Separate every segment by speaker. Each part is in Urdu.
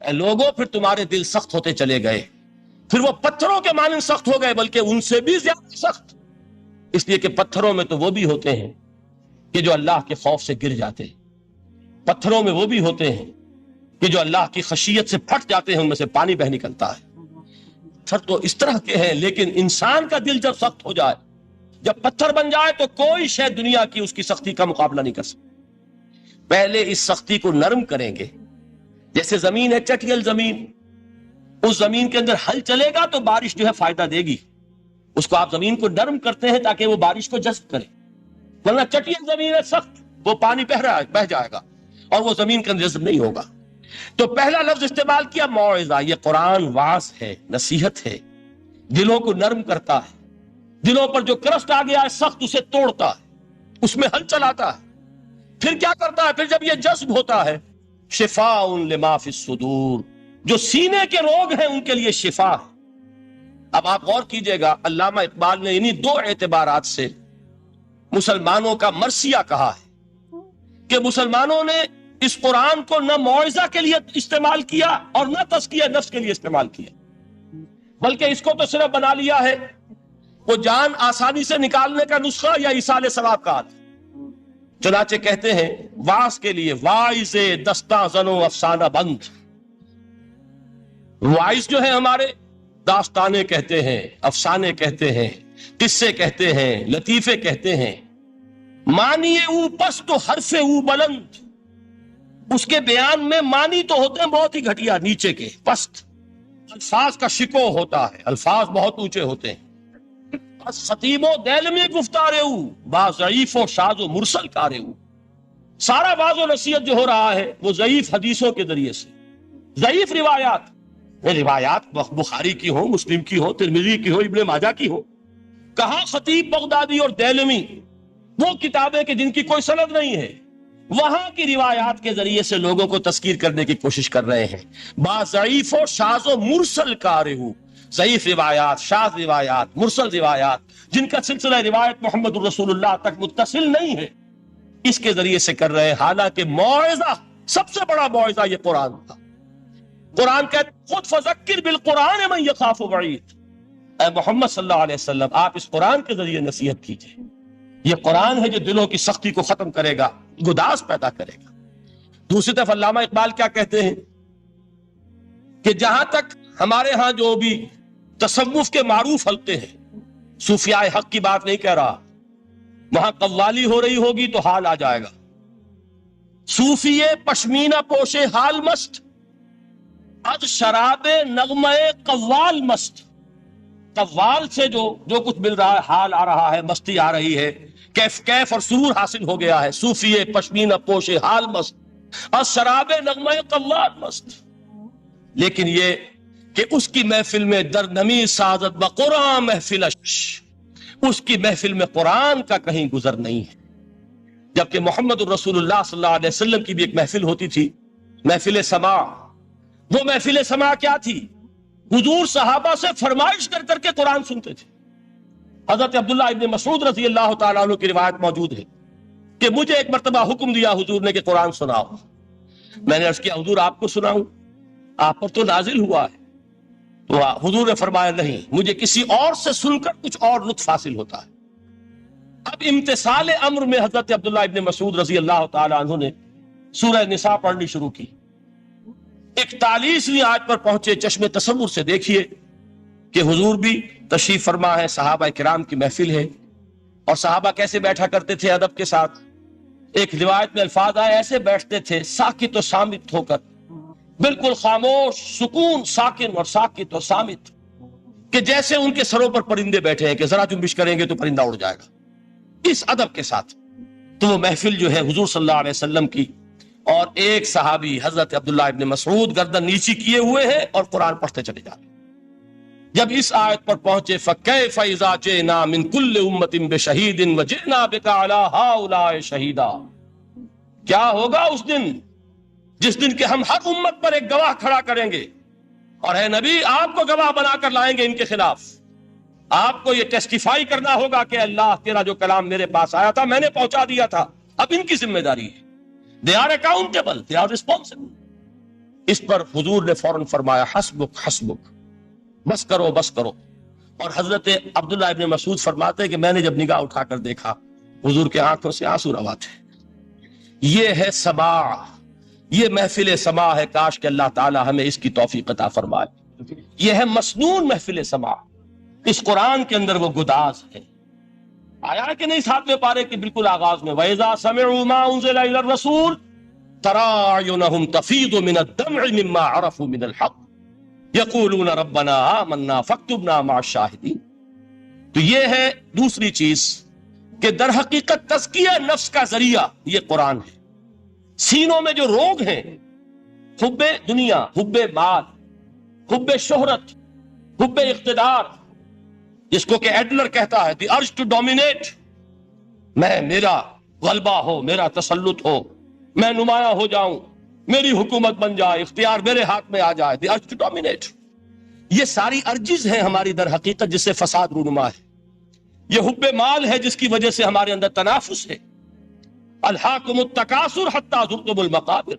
Speaker 1: اے لوگوں پھر تمہارے دل سخت ہوتے چلے گئے، پھر وہ پتھروں کے مانند سخت ہو گئے، بلکہ ان سے بھی زیادہ سخت، اس لیے کہ پتھروں میں تو وہ بھی ہوتے ہیں کہ جو اللہ کے خوف سے گر جاتے ہیں، پتھروں میں وہ بھی ہوتے ہیں کہ جو اللہ کی خشیت سے پھٹ جاتے ہیں، ان میں سے پانی بہ نکلتا ہے۔ پتھر تو اس طرح کے ہیں، لیکن انسان کا دل جب سخت ہو جائے، جب پتھر بن جائے، تو کوئی شے دنیا کی اس کی سختی کا مقابلہ نہیں کر سکتی۔ پہلے اس سختی کو نرم کریں گے، جیسے زمین ہے چٹیل زمین، اس زمین کے اندر ہل چلے گا تو بارش جو ہے فائدہ دے گی، اس کو آپ زمین کو نرم کرتے ہیں تاکہ وہ بارش کو جذب کرے، ورنہ چٹیل زمین ہے سخت، وہ پانی بہ جائے گا اور وہ زمین کے اندر جذب نہیں ہوگا۔ تو پہلا لفظ استعمال کیا موعظہ، یہ قرآن واعظ ہے، نصیحت ہے، دلوں کو نرم کرتا ہے، دلوں پر جو کرسٹ آ گیا ہے سخت اسے توڑتا ہے، اس میں ہل چلاتا ہے۔ پھر کیا کرتا ہے؟ پھر جب یہ جذب ہوتا ہے، شفاء لما فی الصدور، جو سینے کے روگ ہیں ان کے لیے شفا ہے۔ اب آپ غور کیجئے گا، علامہ اقبال نے انہی دو اعتبارات سے مسلمانوں کا مرثیہ کہا ہے کہ مسلمانوں نے اس قرآن کو نہ موعظہ کے لیے استعمال کیا اور نہ تزکیہ نفس کے لیے استعمال کیا، بلکہ اس کو تو صرف بنا لیا ہے وہ جان آسانی سے نکالنے کا نسخہ یا ایصال ثواب کا عادت۔ چنانچہ کہتے ہیں واعظ کے لیے واعظ دستاں زنو افسانہ بند، واعظ جو ہے ہمارے داستانے کہتے ہیں، افسانے کہتے ہیں، قصے کہتے ہیں، لطیفے کہتے ہیں، معنی او پست و حرف او بلند، اس کے بیان میں معنی تو ہوتے ہیں بہت ہی گھٹیا، نیچے کے، پست، الفاظ کا شکو ہوتا ہے، الفاظ بہت اونچے ہوتے ہیں۔ بس خطیب و دیلمی گفتار او با ضعیف و شاذ و مرسل کار او، سارا واعظ و نصیحت جو ہو رہا ہے وہ ضعیف حدیثوں کے ذریعے سے، ضعیف روایات بخاری کی ہو، مسلم کی ہو، ترمذی کی ہو، ابن ماجہ کی ہو۔ کہاں خطیب بغدادی اور دیلمی، وہ کتابیں کہ جن کی کوئی سند نہیں ہے، وہاں کی روایات کے ذریعے سے لوگوں کو تذکیر کرنے کی کوشش کر رہے ہیں۔ با ضعیف و شاذ و مرسل کارہو، ضعیف روایات، شاذ روایات، مرسل روایات، جن کا سلسلہ روایت محمد الرسول اللہ تک متصل نہیں ہے، اس کے ذریعے سے کر رہے ہیں۔ حالانکہ موعظہ، سب سے بڑا موعظہ یہ قرآن تھا۔ قرآن کہتے خود فذکر بالقرآن من یخاف وعید، اے محمد صلی اللہ علیہ وسلم آپ اس قرآن کے ذریعے نصیحت کیجئے، یہ قرآن ہے جو دلوں کی سختی کو ختم کرے گا، گداز پیدا کرے گا۔ دوسری طرف علامہ اقبال کیا کہتے ہیں کہ جہاں تک ہمارے ہاں جو بھی تصوف کے معروف حلقے ہیں، صوفیاء حق کی بات نہیں کہہ رہا، وہاں قوالی ہو رہی ہوگی تو حال آ جائے گا، صوفی پشمینہ پوش حال مست، از شراب نغمہ قوال مست، قوال سے جو کچھ مل رہا ہے، حال آ رہا ہے، مستی آ رہی ہے، کیف اور سرور حاصل ہو گیا ہے۔ صوفی پشمینہ پوش حال مست، از شراب نغمہ قوال مست، لیکن یہ کہ اس کی محفل میں در نمی سازت بقرآن محفلش، اس کی محفل میں قرآن کا کہیں گزر نہیں ہے۔ جبکہ محمد الرسول اللہ صلی اللہ علیہ وسلم کی بھی ایک محفل ہوتی تھی، محفل سماع۔ وہ محفل سماع کیا تھی؟ حضور صحابہ سے فرمائش کر کر کے قرآن سنتے تھے۔ حضرت عبداللہ ابن مسعود رضی اللہ تعالیٰ عنہ کی روایت موجود ہے کہ مجھے ایک مرتبہ حکم دیا حضور نے کہ قرآن سناؤ۔ میں نے عرض کیا حضور آپ کو سناؤں؟ آپ پر تو نازل ہوا ہے۔ تو حضور نے فرمایا نہیں، مجھے کسی اور سے سن کر کچھ اور لطف حاصل ہوتا ہے۔ اب امتثال امر میں حضرت عبداللہ ابن مسعود رضی اللہ تعالیٰ عنہ نے سورہ نساء پڑھنی شروع کی۔ 41ویں آیت پر پہنچے، چشم تصور سے دیکھیے کہ حضور بھی تشریف فرما ہے، صحابہ کرام کی محفل ہے، اور صحابہ کیسے بیٹھا کرتے تھے ادب کے ساتھ۔ ایک روایت میں الفاظ آئے ایسے بیٹھتے تھے ساکت و صامت ہو کر، بالکل خاموش، سکون، ساکن اور ساکت اور صامت، کہ جیسے ان کے سروں پر پرندے بیٹھے ہیں کہ ذرا جنبش کریں گے تو پرندہ اڑ جائے گا، اس ادب کے ساتھ۔ تو وہ محفل جو ہے حضور صلی اللہ علیہ وسلم کی، اور ایک صحابی حضرت عبداللہ ابن مسعود گردن نیچی کیے ہوئے ہیں اور قرآن پڑھتے چلے جا رہے ہیں۔ جب اس آیت پر پہنچے فَكَيْفَ إِذَا جِئْنَا مِن كُلِّ أُمَّةٍ بِشَهِيدٍ وَجِئْنَا بِكَ عَلَىٰ هَٰؤُلَاءِ شَهِيدًا، کیا ہوگا اس دن جس دن کہ ہم ہر امت پر ایک گواہ کھڑا کریں گے، اور اے نبی آپ کو گواہ بنا کر لائیں گے ان کے خلاف۔ آپ کو یہ ٹیسٹیفائی کرنا ہوگا کہ اللہ تیرا جو کلام میرے پاس آیا تھا میں نے پہنچا دیا تھا، اب ان کی ذمہ داری ہے۔ They are accountable, they are responsible۔ اس پر حضور نے فوراً فرمایا حسبک حسبک، بس کرو بس کرو۔ اور حضرت عبداللہ ابن مسعود فرماتے ہیں کہ میں نے جب نگاہ اٹھا کر دیکھا حضور کے آنکھوں سے آنسو روا تھے۔ یہ ہے سماع، یہ محفل سماع ہے، کاش کہ اللہ تعالی ہمیں اس کی توفیق عطا فرمائے۔ یہ ہے مسنون محفل سماع، اس قرآن کے اندر وہ گداز ہے۔ آیا کہ نہیں 7ویں پارے کے بالکل آغاز میں وَإِذَا سَمِعُوا مَا أُنزِلَ إِلَى الرَّسُولِ تَرَىٰ أَعْيُنَهُمْ تَفِيضُ مِنَ الدَّمْعِ مِمَّا عَرَفُوا مِنَ الْحَقِّ يَقُولُونَ رَبَّنَا آمَنَّا فَاكْتُبْنَا مَعَ الشَّاهِدِينَ۔ تو یہ ہے دوسری چیز کہ در حقیقت تزکیہ نفس کا ذریعہ یہ قرآن ہے۔ سینوں میں جو روگ ہیں، حب دنیا، حب مال، حب شہرت، حب اقتدار، جس کو کہ ایڈلر کہتا ہے دی ارج ٹو ڈومینیٹ، میرا غلبہ ہو، میرا تسلط ہو، میں نمایاں ہو جاؤں، میری حکومت بن جائے، اختیار میرے ہاتھ میں آ جائے، دی ارج ٹو ڈومینیٹ۔ یہ ساری ارجز ہیں ہماری در حقیقت جس سے فساد رونما ہے۔ یہ حب مال ہے جس کی وجہ سے ہمارے اندر تنافس ہے۔ الہاکم التکاثر حتی زرتم المقابر،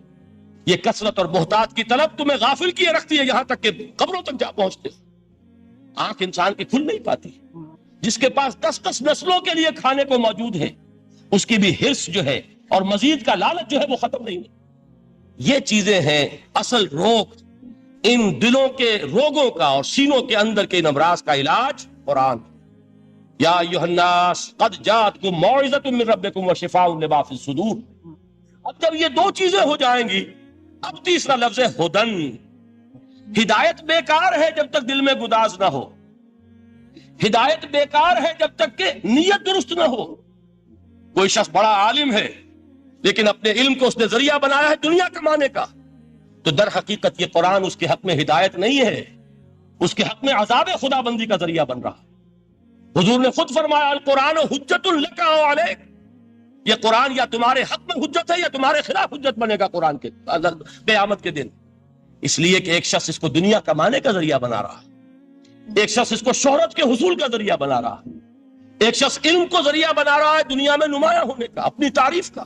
Speaker 1: یہ کثرت اور بہتات کی طلب تمہیں غافل کیے رکھتی ہے، یہاں تک کہ قبروں تک جا پہنچتے ہو۔ آنکھ انسان کی کھل نہیں پاتی، جس کے پاس 10 نسلوں کے لیے کھانے کو موجود ہے، اس کی بھی حرص جو ہے اور مزید کا لالچ جو ہے وہ ختم نہیں ہے۔ یہ چیزیں ہیں اصل روگ، ان دلوں کے روگوں کا اور سینوں کے اندر کے ان امراض کا علاج قرآن۔ یا ایھا الناس قد جاءتکم موعظۃ من ربکم وشفاء لما فی الصدور۔ اب جب یہ دو چیزیں ہو جائیں گی، اب تیسرا لفظ ہے ہدن۔ ہدایت بیکار ہے جب تک دل میں گداز نہ ہو، ہدایت بیکار ہے جب تک کہ نیت درست نہ ہو۔ کوئی شخص بڑا عالم ہے لیکن اپنے علم کو اس نے ذریعہ بنایا ہے دنیا کمانے کا، تو در حقیقت یہ قرآن اس کے حق میں ہدایت نہیں ہے، اس کے حق میں عذاب خدا بندی کا ذریعہ بن رہا ہے۔ حضور نے خود فرمایا القرآن حجت لک او علیک، یہ قرآن یا تمہارے حق میں حجت ہے یا تمہارے خلاف حجت بنے گا قرآن کے قیامت کے دن۔ اس لیے کہ ایک شخص اس کو دنیا کمانے کا ذریعہ بنا رہا ہے، ایک شخص اس کو شہرت کے حصول کا ذریعہ بنا رہا ہے، ایک شخص علم کو ذریعہ بنا رہا ہے دنیا میں نمایاں ہونے کا، اپنی تعریف کا۔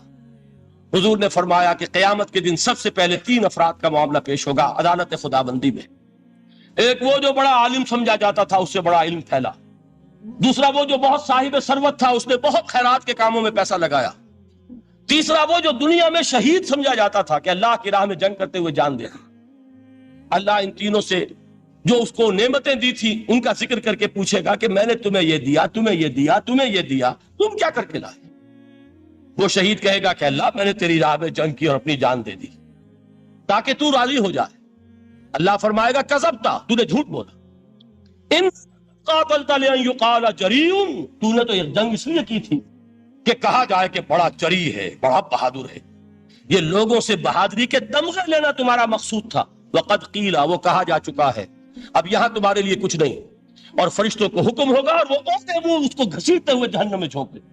Speaker 1: حضور نے فرمایا کہ قیامت کے دن سب سے پہلے 3 افراد کا معاملہ پیش ہوگا عدالت خدا بندی میں۔ ایک وہ جو بڑا عالم سمجھا جاتا تھا، اس سے بڑا علم پھیلا۔ دوسرا وہ جو بہت صاحب ثروت تھا، اس نے بہت خیرات کے کاموں میں پیسہ لگایا۔ تیسرا وہ جو دنیا میں شہید سمجھا جاتا تھا کہ اللہ کی راہ میں جنگ کرتے ہوئے جان دیا۔ اللہ ان تینوں سے جو اس کو نعمتیں دی تھی ان کا ذکر کر کے پوچھے گا کہ میں نے تمہیں یہ دیا، تمہیں یہ دیا، تمہیں یہ دیا، تم کیا کر کے لائے؟ وہ شہید کہے گا کہ اللہ میں نے تیری راہ میں جنگ کی اور اپنی جان دے دی تاکہ تو راضی ہو جائے۔ اللہ فرمائے گا کذبتا، تو نے جھوٹ بولا، ان قاتلت لئن یقال جریء، تو نے تو یہ جنگ اس لیے کی تھی کہ کہا جائے کہ بڑا جری ہے، بڑا بہادر ہے۔ یہ لوگوں سے بہادری کے تمغے لینا تمہارا مقصود تھا۔ وقد قیل، وہ کہا جا چکا ہے، اب یہاں تمہارے لیے کچھ نہیں۔ اور فرشتوں کو حکم ہوگا اور وہ وہ اس کو گھسیٹتے ہوئے جہنم میں جھونک دیں۔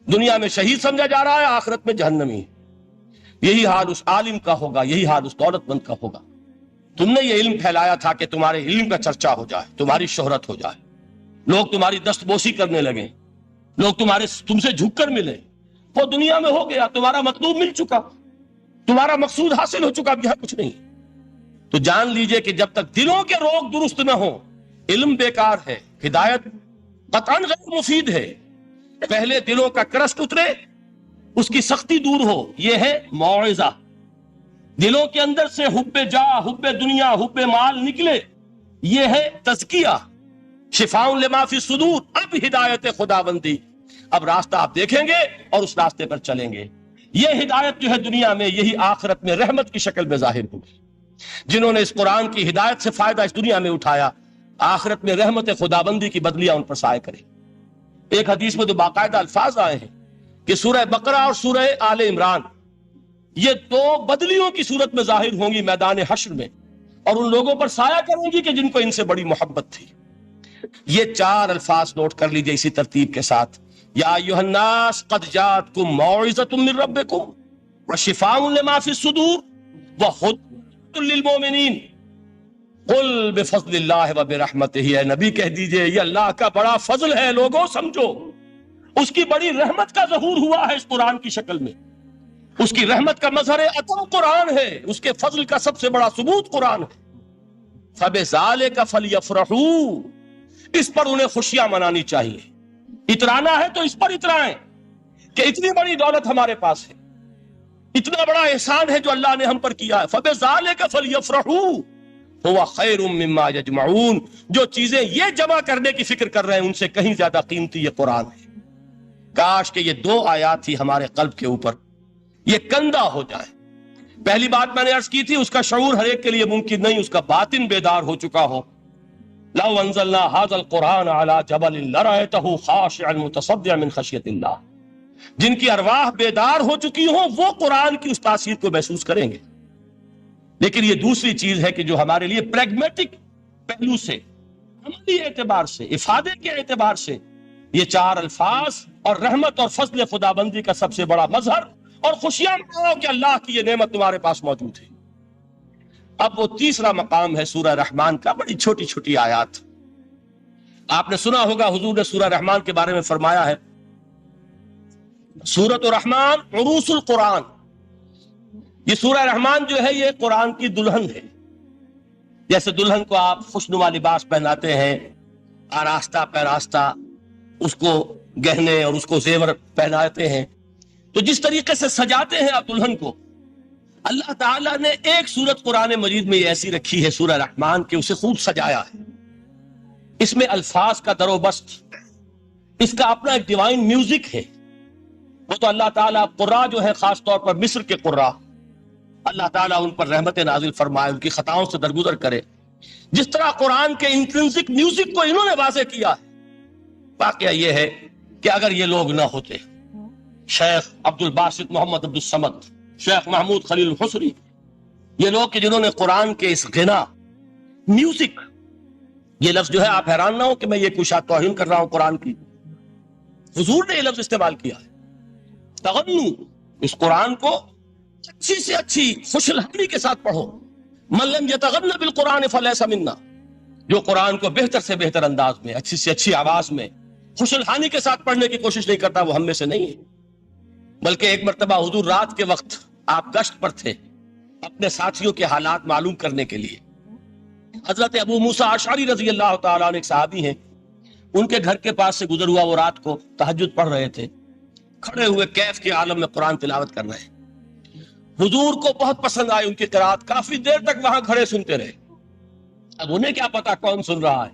Speaker 1: دنیا میں شہید سمجھا جا رہا ہے، آخرت میں جہنمی ہے۔ یہی حال اس عالم کا ہوگا، یہی حال اس دولت مند کا ہوگا۔ تم نے یہ علم پھیلایا تھا کہ تمہارے علم کا چرچا ہو جائے، تمہاری شہرت ہو جائے، لوگ تمہاری دستبوسی کرنے لگیں، لوگ تم سے جھک کر ملے۔ وہ دنیا میں ہو گیا، تمہارا مطلوب مل چکا، تمہارا مقصود حاصل ہو چکا، اب یہاں کچھ نہیں۔ تو جان لیجئے کہ جب تک دلوں کے روگ درست نہ ہوں، علم بیکار ہے، ہدایت قطعاً غیر مفید ہے۔ پہلے دلوں کا کرسٹ اترے، اس کی سختی دور ہو، یہ ہے موعظہ۔ دلوں کے اندر سے حب جاہ، حب دنیا، حب مال نکلے، یہ ہے تزکیہ۔ شفاء لما فی الصدور، اب ہدایت خدا بندی، اب راستہ آپ دیکھیں گے اور اس راستے پر چلیں گے۔ یہ ہدایت جو ہے دنیا میں، یہی آخرت میں رحمت کی شکل میں ظاہر ہوگی۔ جنہوں نے اس قرآن کی ہدایت سے فائدہ اس دنیا میں اٹھایا، آخرت میں رحمت خدا بندی کی بدلیاں ان پر سایہ کرے۔ ایک حدیث میں تو باقاعدہ الفاظ آئے ہیں کہ سورہ بقرہ اور سورہ آل عمران یہ 2 بدلیوں کی صورت میں ظاہر ہوں گی میدان حشر میں، اور ان لوگوں پر سایہ کریں گی کہ جن کو ان سے بڑی محبت تھی۔ یہ 4 الفاظ نوٹ کر لیجئے اسی ترتیب کے ساتھ۔ یا ایھا الناس قد جاءتکم موعظۃ من ربکم وشفاء لما فی الصدور وہدی للمؤمنین قل بفضل اللہ وبرحمتہ، اے نبی کہہ دیجئے یہ اللہ کا بڑا فضل ہے، لوگوں سمجھو، اس کی بڑی رحمت کا ظہور ہوا ہے اس قرآن کی شکل میں۔ اس کی رحمت کا مظہر عطا قرآن ہے، اس کے فضل کا سب سے بڑا ثبوت قرآن ہے۔ فَبِذَالِكَ فَلْيَفْرَحُوا، اس پر انہیں خوشیاں منانی چاہیے۔ اترانا ہے تو اس پر اترائیں کہ اتنی بڑی دولت ہمارے پاس ہے، اتنا بڑا احسان ہے جو اللہ نے ہم پر کیا ہے۔ فَبِذَالِكَ فَلْيَفْرَحُوا هُوَ خَيْرٌ مِّمَّا يَجْمَعُونَ، جو چیزیں یہ جمع کرنے کی فکر کر رہے ہیں ان سے کہیں زیادہ قیمتی یہ قرآن ہے۔ کاش کہ یہ دو آیات ہی ہمارے قلب کے اوپر یہ کندہ ہو جائے۔ پہلی بات میں نے عرض کی تھی، اس کا شعور ہر ایک کے لیے ممکن نہیں، اس کا باطن بیدار ہو چکا ہو۔ لو انزلنا هذا القرآن على جبل لرأيته خاشعا متصدعا من خشیۃ اللہ، جن کی ارواح بیدار ہو چکی ہوں وہ قرآن کی اس تاثیر کو محسوس کریں گے۔ لیکن یہ دوسری چیز ہے کہ جو ہمارے لیے پریگمیٹک پہلو سے، عملی اعتبار سے، افادے کے اعتبار سے یہ چار الفاظ اور رحمت اور فضل خدابندی کا سب سے بڑا مظہر، اور خوشیاں مناؤ کہ اللہ کی یہ نعمت تمہارے پاس موجود ہے۔ اب وہ تیسرا مقام ہے سورہ رحمان کا، بڑی چھوٹی چھوٹی آیات۔ آپ نے سنا ہوگا حضور نے سورہ رحمان کے بارے میں فرمایا ہے، سورۃ الرحمان عروس القرآن، یہ سورہ رحمان جو ہے یہ قرآن کی دلہن ہے۔ جیسے دلہن کو آپ خوشنما لباس پہناتے ہیں، آراستہ پیراستہ اس کو گہنے اور اس کو زیور پہناتے ہیں، تو جس طریقے سے سجاتے ہیں آپ دلہن کو، اللہ تعالیٰ نے ایک سورت قرآن مجید میں یہ ایسی رکھی ہے سورہ رحمان کہ اسے خوب سجایا ہے۔ اس میں الفاظ کا در و بست، اس کا اپنا ایک ڈیوائن میوزک ہے۔ وہ تو اللہ تعالیٰ قراء جو ہے، خاص طور پر مصر کے قراء، اللہ تعالیٰ ان پر رحمت نازل فرمائے، ان کی خطاؤں سے درگزر کرے۔ جس طرح قرآن کے انٹرنسک میوزک کو انہوں نے واضح کیا ہے۔ واقعہ یہ ہے کہ اگر یہ لوگ نہ ہوتے، شیخ عبد الباسط محمد عبد الصمد، شیخ محمود خلیل الحصری، یہ لوگ کہ جنہوں نے قرآن کے اس غنا، میوزک، یہ لفظ جو ہے آپ حیران نہ ہو کہ میں یہ کوئی شاید توہین کر رہا ہوں قرآن کی، حضور نے یہ لفظ استعمال کیا ہے، تغنو، اس قرآن کو اچھی سے اچھی خوش الحالی کے ساتھ پڑھو۔ من لم یتغن بالقرآن فلیس منا، جو قرآن کو بہتر سے بہتر انداز میں، اچھی سے اچھی آواز میں، خوش الحانی کے ساتھ پڑھنے کی کوشش نہیں کرتا، وہ ہم میں سے نہیں ہے۔ بلکہ ایک مرتبہ حضور رات کے وقت آپ گشت پر تھے اپنے ساتھیوں کے حالات معلوم کرنے کے لیے۔ حضرت ابو موسیٰ اشعری رضی اللہ تعالیٰ عنہ ایک صحابی ہیں، ان کے گھر کے پاس سے گزر ہوا، وہ رات کو تہجد پڑھ رہے تھے، کھڑے ہوئے کیف کے عالم میں قرآن تلاوت کر رہے ہیں۔ حضور کو بہت پسند آئی ان کی قرات، کافی دیر تک وہاں کھڑے سنتے رہے۔ اب انہیں کیا پتا کون سن رہا ہے۔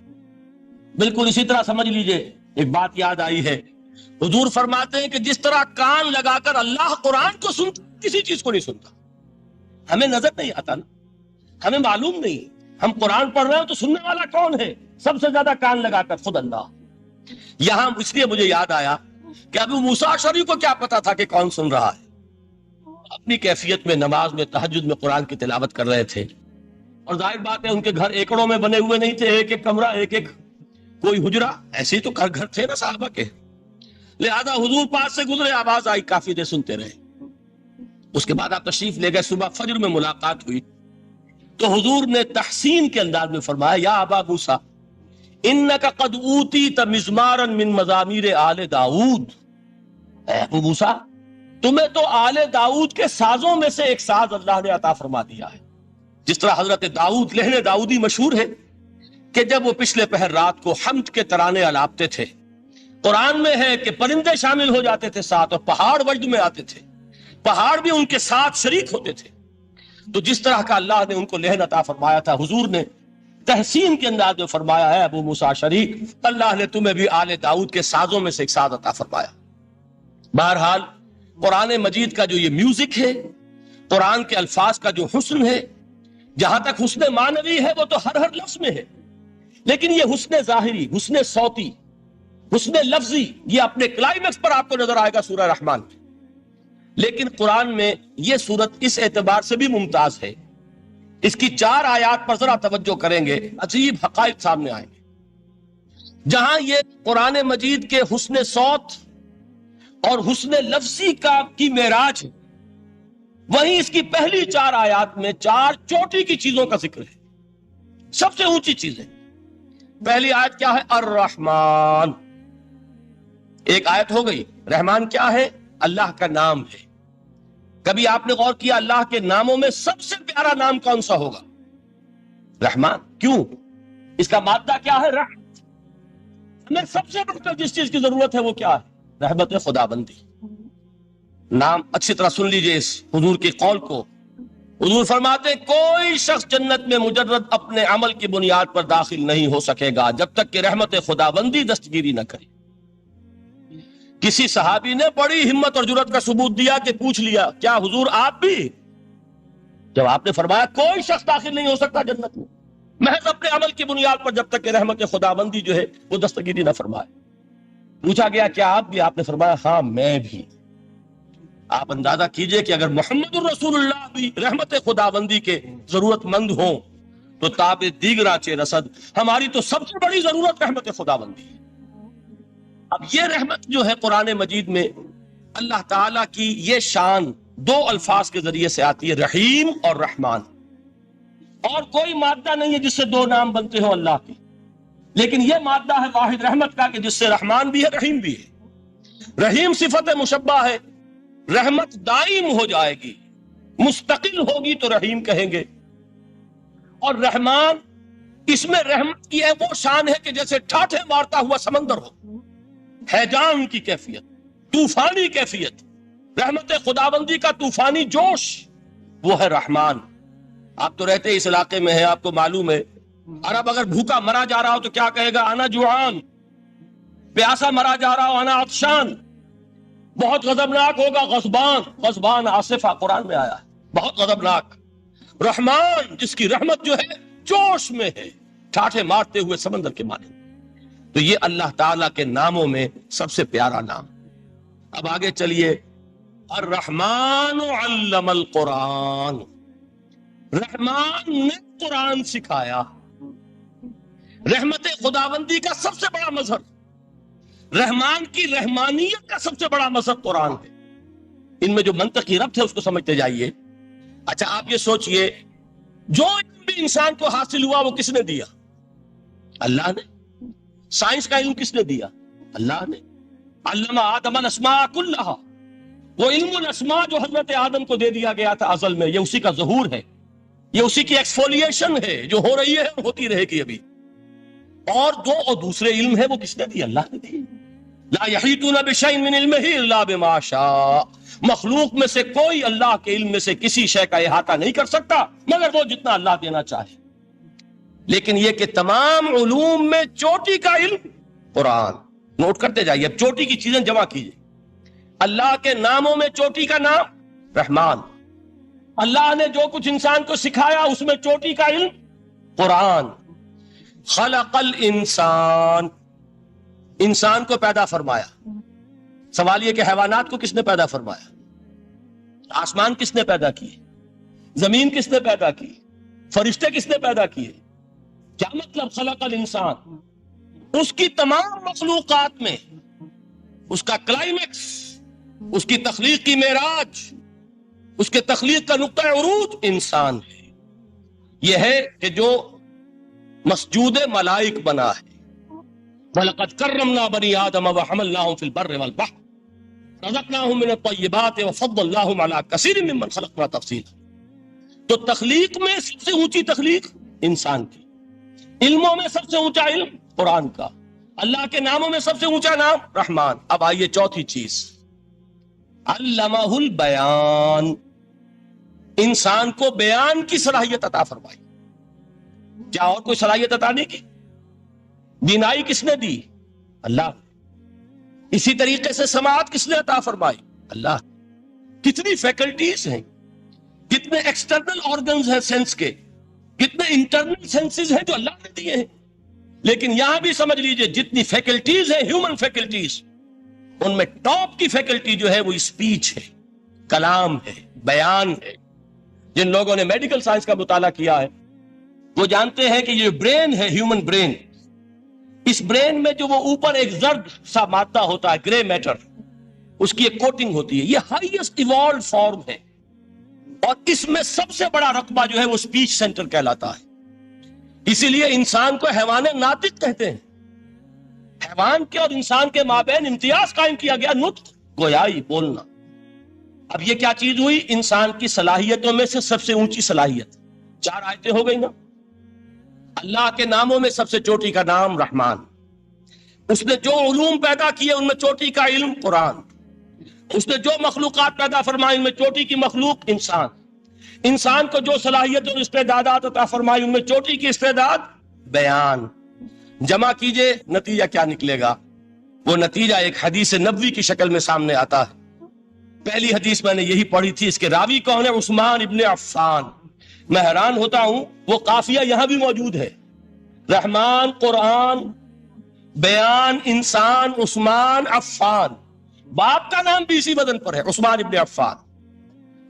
Speaker 1: بالکل اسی طرح سمجھ لیجئے، ایک بات یاد آئی ہے، حضور فرماتے ہیں کہ جس طرح کان لگا کر اللہ قرآن کو سنتا، کسی چیز کو نہیں سنتا۔ ہمیں نظر نہیں آتا نا، ہمیں معلوم نہیں، ہم قرآن پڑھ رہے ہیں تو سننے والا کون ہے؟ سب سے زیادہ کان لگا کر خود اللہ۔ یہاں اس لیے مجھے یاد آیا کہ ابو موسیٰ اشعری کو کیا پتا تھا کہ کون سن رہا ہے۔ اپنی کیفیت میں نماز میں تہجد میں قرآن کی تلاوت کر رہے تھے، اور ظاہر بات ہے ان کے گھر ایکڑوں میں بنے ہوئے نہیں تھے، ایک ایک کمرہ، ایک ایک کوئی حجرہ، ایسے ہی تو گھر تھے نا صحابہ کے۔ لہذا حضور پاس سے گزرے، آواز آئی، کافی دیر سنتے رہے۔ اس کے بعد آپ تشریف لے گئے، صبح فجر میں ملاقات ہوئی تو حضور نے تحسین کے انداز میں فرمایا، یا ابا موسیٰ انک قد اوتیت مزمارا من مزامیر آل داؤد، اے ابو موسیٰ تمہیں تو آل داؤد کے سازوں میں سے ایک ساز اللہ نے عطا فرما دیا ہے۔ جس طرح حضرت داؤد، لہن داؤدی مشہور ہے کہ جب وہ پچھلے پہر رات کو حمد کے ترانے الاپتے تھے، قرآن میں ہے کہ پرندے شامل ہو جاتے تھے ساتھ، اور پہاڑ وجد میں آتے تھے، پہاڑ بھی ان کے ساتھ شریک ہوتے تھے۔ تو جس طرح کا اللہ نے ان کو لہن عطا فرمایا تھا، حضور نے تحسین کے انداز میں فرمایا ہے، ابو موسیٰ اشعری اللہ نے تمہیں بھی آل داؤد کے سازوں میں سے ایک ساز عطا فرمایا۔ بہرحال قرآن مجید کا جو یہ میوزک ہے، قرآن کے الفاظ کا جو حسن ہے، جہاں تک حسن معنوی ہے وہ تو ہر لفظ میں ہے، لیکن یہ حسن ظاہری، حسن صوتی، حسن لفظی، یہ اپنے کلائمیکس پر آپ کو نظر آئے گا سورہ رحمان میں۔ لیکن قرآن میں یہ سورت اس اعتبار سے بھی ممتاز ہے، اس کی 4 آیات پر ذرا توجہ کریں گے، عجیب حقائق سامنے آئیں گے۔ جہاں یہ قرآن مجید کے حسن صوت اور حسن لفظی کی معراج ہے، وہیں اس کی پہلی 4 آیات میں 4 چوٹی کی چیزوں کا ذکر ہے، سب سے اونچی چیزیں۔ پہلی آیت کیا ہے؟ الرحمن، ایک آیت ہو گئی۔ رحمان کیا ہے؟ اللہ کا نام ہے۔ کبھی آپ نے غور کیا اللہ کے ناموں میں سب سے پیارا نام کون سا ہوگا؟ رحمان. کیوں؟ اس کا مادہ کیا ہے؟ رحمت. ہمیں سب سے بڑھ کر جس چیز کی ضرورت ہے وہ کیا ہے؟ رحمت خداوندی. نام اچھی طرح سن لیجئے اس حضور کے قول کو. حضور فرماتے ہیں کوئی شخص جنت میں مجرد اپنے عمل کی بنیاد پر داخل نہیں ہو سکے گا جب تک کہ رحمت خداوندی دستگیری نہ کرے. کسی صحابی نے بڑی ہمت اور جرات کا ثبوت دیا کہ پوچھ لیا کیا حضور آپ بھی؟ جب آپ نے فرمایا کوئی شخص داخل نہیں ہو سکتا جنت میں محض اپنے عمل کی بنیاد پر جب تک کہ رحمت خداوندی جو ہے وہ دستگیری نہ فرمائے. پوچھا گیا کیا آپ بھی؟ آپ نے فرمایا ہاں میں بھی. آپ اندازہ کیجئے کہ اگر محمد الرسول اللہ بھی رحمت خداوندی کے ضرورت مند ہوں تو تاب دیگرا چے رسد ہماری تو سب سے بڑی ضرورت رحمت خداوندی ہے. اب یہ رحمت جو ہے قرآن مجید میں اللہ تعالیٰ کی یہ شان دو الفاظ کے ذریعے سے آتی ہے، رحیم اور رحمان. اور کوئی مادہ نہیں ہے جس سے دو نام بنتے ہوں اللہ کے، لیکن یہ مادہ ہے واحد رحمت کا کہ جس سے رحمان بھی ہے رحیم بھی ہے. رحیم صفت مشبہ ہے، رحمت دائم ہو جائے گی، مستقل ہوگی تو رحیم کہیں گے. اور رحمان اس میں رحمت کی ہے وہ شان ہے کہ جیسے ٹھاٹھے مارتا ہوا سمندر ہو، ہیجان کی کیفیت، طوفانی کیفیت، رحمت خداوندی کا طوفانی جوش، وہ ہے رحمان. آپ تو رہتے اس علاقے میں ہیں، آپ کو معلوم ہے عرب اگر بھوکا مرا جا رہا ہو تو کیا کہے گا؟ انا جوعان. پیاسا مرا جا رہا ہو انا عطشان. بہت غضبناک ہوگا غضبان. غضبان آصفہ قرآن میں آیا ہے، بہت غضبناک. رحمان جس کی رحمت جو ہے جوش میں ہے، ٹھاٹھے مارتے ہوئے سمندر کے مانند. تو یہ اللہ تعالیٰ کے ناموں میں سب سے پیارا نام. اب آگے چلیے. الرحمن علم القرآن. رحمان نے قرآن سکھایا. رحمت خداوندی کا سب سے بڑا مظہر، رحمان کی رحمانیت کا سب سے بڑا مظہر قرآن ہے. ان میں جو منطقی ربط ہے اس کو سمجھتے جائیے. اچھا آپ یہ سوچئے جو علم بھی انسان کو حاصل ہوا وہ کس نے دیا؟ اللہ نے. سائنس کا علم کس نے دیا؟ اللہ نے. علم آدم الاسماء کلہا. وہ علم الاسماء جو حضرت آدم کو دے دیا گیا تھا ازل میں، یہ اسی کا ظہور ہے، یہ اسی کی ایکسفولیشن ہے جو ہو رہی ہے اور ہوتی رہے گی ابھی. اور دوسرے علم ہے وہ کس نے دی؟ اللہ نے دی. لا یحیطون بشیء من علمہ الا بما شاء. مخلوق میں سے کوئی اللہ کے علم میں سے کسی شے کا احاطہ نہیں کر سکتا مگر وہ جتنا اللہ دینا چاہے. لیکن یہ کہ تمام علوم میں چوٹی کا علم قرآن. نوٹ کرتے جائیے، اب چوٹی کی چیزیں جمع کیجئے. اللہ کے ناموں میں چوٹی کا نام رحمان. اللہ نے جو کچھ انسان کو سکھایا اس میں چوٹی کا علم قرآن. خلق الانسان. انسان کو پیدا فرمایا. سوال یہ کہ حیوانات کو کس نے پیدا فرمایا؟ آسمان کس نے پیدا کیے؟ زمین کس نے پیدا کی؟ فرشتے کس نے پیدا کیے؟ کیا مطلب خلق الانسان؟ اس کی تمام مخلوقات میں اس کا کلائمیکس، اس کی تخلیق کی معراج، اس کے تخلیق کا نقطہ عروج انسان ہے. یہ ہے کہ جو مسجود ملائک بنا ہے. وَلَقَدْ كَرَّمْنَا بَنِي آدَمَ وَحَمَلْنَاهُمْ فِي الْبَرِّ وَالْبَحْرِ رَزَقْنَاهُمْ مِنَ الطَّيِّبَاتِ وَفَضَّلْنَاهُمْ عَلَى كَثِيرٍ مِّمَّنْ خَلَقْنَا تَفْضِيلًا. تو تخلیق میں سب سے اونچی تخلیق انسان کی، علموں میں سب سے اونچا علم قرآن کا، اللہ کے ناموں میں سب سے اونچا نام رحمان. اب آئیے چوتھی چیز، علمہ البیان. انسان کو بیان کی صلاحیت عطا فرمائی. کیا اور کوئی صلاحیت عطا نہیں کی؟ بینائی کس نے دی؟ اللہ. اسی طریقے سے سماعت کس نے عطا فرمائی؟ اللہ. کتنی فیکلٹیز ہیں، کتنے ایکسٹرنل آرگنز ہیں سینس کے، کتنے انٹرنل سینسز ہیں جو اللہ نے دیے ہیں. لیکن یہاں بھی سمجھ لیجئے جتنی فیکلٹیز ہیں ہیومن فیکلٹیز، ان میں ٹاپ کی فیکلٹی جو ہے وہ اسپیچ ہے، کلام ہے، بیان ہے. جن لوگوں نے میڈیکل سائنس کا مطالعہ کیا ہے وہ جانتے ہیں کہ یہ برین ہے، ہیومن برین، اس برین میں جو وہ اوپر ایک زرد سا مادہ ہوتا ہے، گرے میٹر، اس کی ایک کوٹنگ ہوتی ہے، یہ ہائیسٹ ایوالوڈ فارم ہے. اور اس میں سب سے بڑا رقبہ جو ہے وہ اسپیچ سینٹر کہلاتا ہے. اسی لیے انسان کو حیوان ناطق کہتے ہیں. حیوان کے اور انسان کے مابین امتیاز قائم کیا گیا، نطق، گویائی، بولنا. اب یہ کیا چیز ہوئی؟ انسان کی صلاحیتوں میں سے سب سے اونچی صلاحیت، 4 آیتیں ہو گئی نا۔ اللہ کے ناموں میں سب سے چوٹی کا نام رحمان، اس نے جو علوم پیدا کیے ان میں چوٹی کا علم قرآن، اس نے جو مخلوقات پیدا فرمائی ان میں چوٹی کی مخلوق انسان، انسان کو جو صلاحیت اور استعدادات عطا فرمائی ان میں چوٹی کی استعداد بیان۔ جمع کیجئے نتیجہ کیا نکلے گا؟ وہ نتیجہ ایک حدیث نبوی کی شکل میں سامنے آتا ہے۔ پہلی حدیث میں نے یہی پڑھی تھی، اس کے راوی کون ہے؟ عثمان ابن عفان۔ میں حیران ہوتا ہوں وہ قافیہ یہاں بھی موجود ہے، رحمان قرآن، بیان انسان، عثمان عفان، باپ کا نام بھی اسی وزن پر ہے، عثمان ابن عفان۔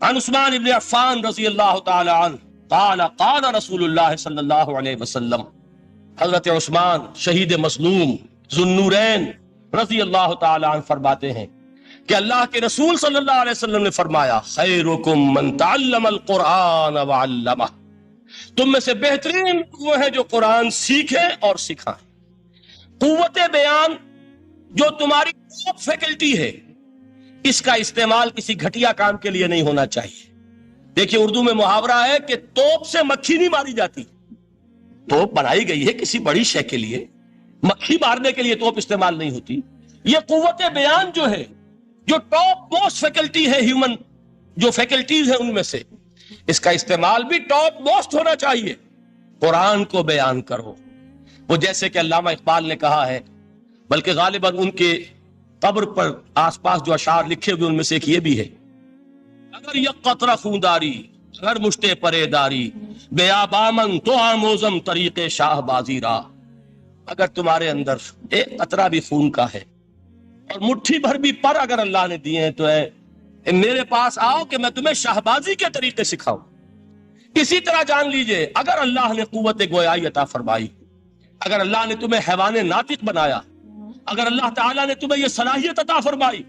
Speaker 1: عن عثمان ابن عفان رضی اللہ تعالی عنہ قال قال رسول اللہ صلی اللہ علیہ وسلم، حضرت عثمان شہید مظلوم ذو النورین رضی اللہ تعالی عنہ فرماتے ہیں کہ اللہ کے رسول صلی اللہ علیہ وسلم نے فرمایا، خیرکم من تعلم القرآن وعلمہ، تم میں سے بہترین وہ ہے جو قرآن سیکھے اور سکھائے۔ قوت بیان جو تمہاری فیکلٹی ہے، اس کا استعمال کسی گھٹیا کام کے لیے نہیں ہونا چاہیے۔ دیکھیے اردو میں محاورہ ہے کہ توپ سے مکھی نہیں ماری جاتی، توپ بنائی گئی ہے کسی بڑی شے کے لیے، مکھی مارنے کے لیے توپ استعمال نہیں ہوتی۔ یہ قوت بیان جو ہے، جو ٹاپ موسٹ فیکلٹی ہے ہیومن جو فیکلٹیز ہیں ان میں سے، اس کا استعمال بھی ٹاپ موسٹ ہونا چاہیے۔ قرآن کو بیان کرو، وہ جیسے کہ علامہ اقبال نے کہا ہے، بلکہ غالباً ان کے قبر پر آس پاس جو اشعار لکھے ہوئے ان میں سے ایک یہ بھی ہے، اگر یک قطرہ خونداری اگر مشتے پرے داری بیابامن تو آموزم طریق شاہ بازی را، اگر تمہارے اندر ایک قطرہ بھی خون کا ہے اور مٹھی بھر بھی پر اگر اللہ نے دیے ہیں تو میرے پاس آؤ کہ میں تمہیں شہبازی کے طریقے سکھاؤں۔ اسی طرح جان لیجئے اگر اللہ نے قوت گویائی عطا فرمائی، اگر اللہ نے تمہیں حیوان ناطق بنایا، اگر اللہ تعالیٰ نے تمہیں یہ صلاحیت عطا فرمائی،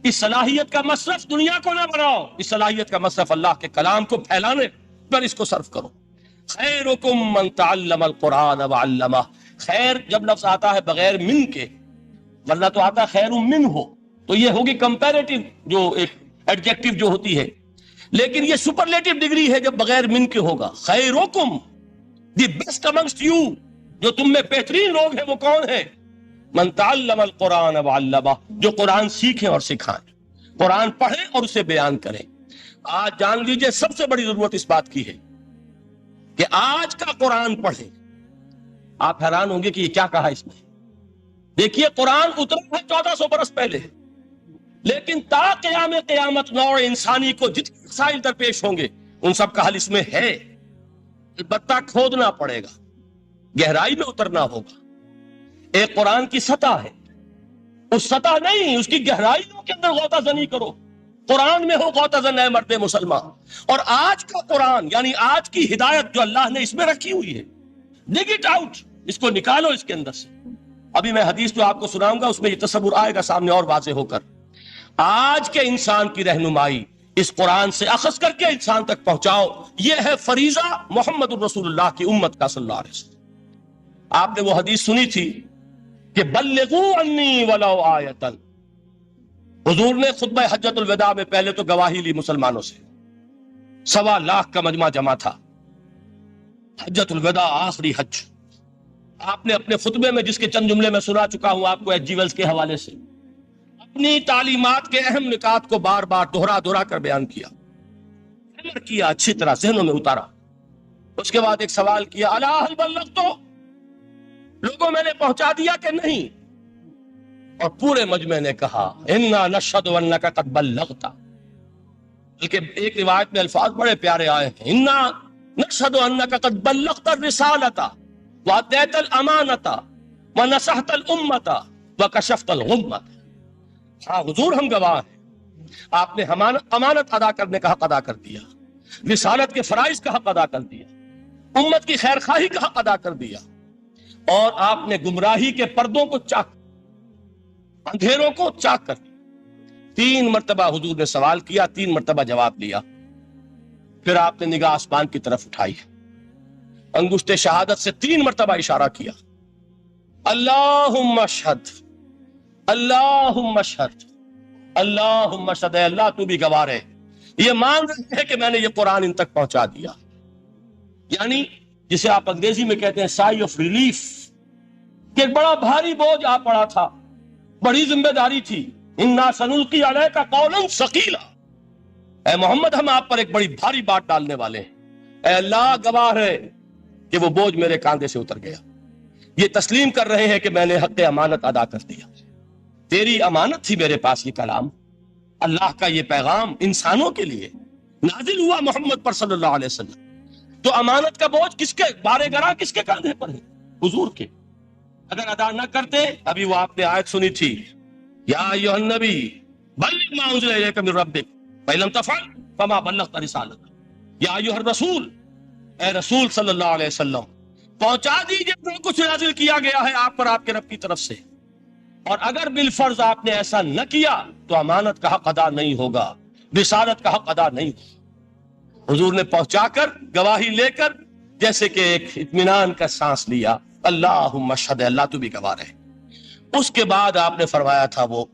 Speaker 1: اس صلاحیت کا مصرف دنیا کو نہ بناؤ، اس صلاحیت کا مصرف اللہ کے کلام کو پھیلانے پر اس کو صرف کرو۔ خیرکم من تعلم القرآن وعلمہ، خیر جب لفظ آتا ہے بغیر من کے، ورنہ تو آتا خیر من ہو تو یہ ہوگی کمپیریٹیو جو ایک ایڈجیکٹیو جو ہوتی ہے، لیکن یہ سپرلیٹیو ڈگری ہے جب بغیر من کے ہوگا۔ خیرکم، دی بیسٹ امنگسٹ یو، جو تم میں بہترین لوگ ہیں وہ کون ہیں؟ من تعلم القرآن وعلمہ، جو قرآن سیکھیں اور سکھائیں، قرآن پڑھیں اور اسے بیان کریں۔ آج جان لیجئے سب سے بڑی ضرورت اس بات کی ہے کہ آج کا قرآن پڑھیں۔ آپ حیران ہوں گے کہ یہ کیا کہا اس میں؟ دیکھیے قرآن اترا ہے 1400 برس پہلے، لیکن تا قیام قیامت نوع انسانی کو جتنے مسائل درپیش ہوں گے ان سب کا حل اس میں ہے، البتہ کھودنا پڑے گا، گہرائی میں اترنا ہوگا۔ ایک قرآن کی سطح ہے، اس سطح نہیں، اس کی گہرائیوں کے اندر غوطہ زنی کرو۔ قرآن میں ہو غوطہ زن اے مرد مسلمان، اور آج کا قرآن یعنی آج کی ہدایت جو اللہ نے اس میں رکھی ہوئی ہے، ڈگ اٹ آؤٹ، اس کو نکالو اس کے اندر سے۔ ابھی میں حدیث جو آپ کو سناؤں گا اس میں یہ تصور آئے گا سامنے اور واضح ہو کر۔ آج کے انسان کی رہنمائی اس قرآن سے اخذ کر کے انسان تک پہنچاؤ، یہ ہے فریضہ محمد الرسول اللہ کی امت کا صلی اللہ علیہ وسلم۔ آپ نے وہ حدیث سنی تھی کہ بلغوا عنی ولو آیۃ، حضور نے خطبہ حجۃ الوداع میں پہلے تو گواہی لی مسلمانوں سے، 1.25 لاکھ کا مجمع جمع تھا، حجۃ الوداع آخری حج۔ آپ نے اپنے خطبے میں جس کے چند جملے میں سنا چکا ہوں آپ کو ایچ جی ویلز کے حوالے سے، اپنی تعلیمات کے اہم نکات کو بار بار دہرا کر بیان کیا، کیا اچھی طرح ذہنوں میں اتارا۔ اس کے بعد ایک سوال کیا، الا هل بلغت، لوگوں میں نے پہنچا دیا کہ نہیں؟ اور پورے مجمع نے کہا انا نشهد انک قد بلغت، بلکہ ایک روایت میں الفاظ بڑے پیارے آئے ہیں، انا نشهد انک قد بلغت الرسالۃ وادیت الامانۃ ونصحت الامۃ وکشفت الغمۃ۔ ہاں حضور ہم گواہ ہیں، آپ نے امانت ادا کرنے کا حق ادا کر دیا، رسالت کے فرائض کا حق ادا کر دیا، امت کی خیر خواہی کا حق ادا کر دیا، اور آپ نے گمراہی کے پردوں کو چاک، اندھیروں کو چاک کر دیا۔ 3 مرتبہ حضور نے سوال کیا، 3 مرتبہ جواب دیا، پھر آپ نے نگاہ آسمان کی طرف اٹھائی، انگشت شہادت سے 3 مرتبہ اشارہ کیا، اللہم اشہد، اللہم اشہد، اللہم اشہد، اے اللہ تو بھی گواہ رہے یہ مان رہے ہیں کہ میں نے یہ قرآن ان تک پہنچا دیا، یعنی جسے آپ انگریزی میں کہتے ہیں سائی آف ریلیف، کہ ایک بڑا بھاری بوجھ آ پڑا تھا، بڑی ذمہ داری تھی. انا سنلقی علیک قولا ثقیلا، اے محمد ہم آپ پر ایک بڑی بھاری بات ڈالنے والے ہیں. اے اللہ گواہ ہے کہ وہ بوجھ میرے کاندھے سے اتر گیا. یہ تسلیم کر رہے ہیں کہ میں نے حق امانت ادا کر دیا. تیری امانت تھی میرے پاس یہ کلام، اللہ کا یہ پیغام انسانوں کے لیے نازل ہوا محمد پر صلی اللہ علیہ وسلم. تو امانت کا بوجھ کس کے بارے گرا، کس کے کاندھے پر ہے؟ حضور کے. اگر ادا نہ کرتے، ابھی وہ آپ نے آیت سنی تھی، یا ایھا النبی بلغ ما انزل الیک من ربک فإن لم تفعل فما بلغت رسالتہ. یا ایھا الرسول، اے رسول صلی اللہ علیہ وسلم پہنچا دیجیے جو کچھ نازل کیا گیا ہے آپ پر آپ کے رب کی طرف سے، اور اگر بالفرض آپ نے ایسا نہ کیا تو امانت کا حق ادا نہیں ہوگا، رسالت کا حق ادا نہیں ہوگا. حضور نے پہنچا کر گواہی لے کر جیسے کہ ایک اطمینان کا سانس لیا، اللہم اشہد، اللہ تو بھی گواہ رہے. اس کے بعد آپ نے فرمایا تھا وہ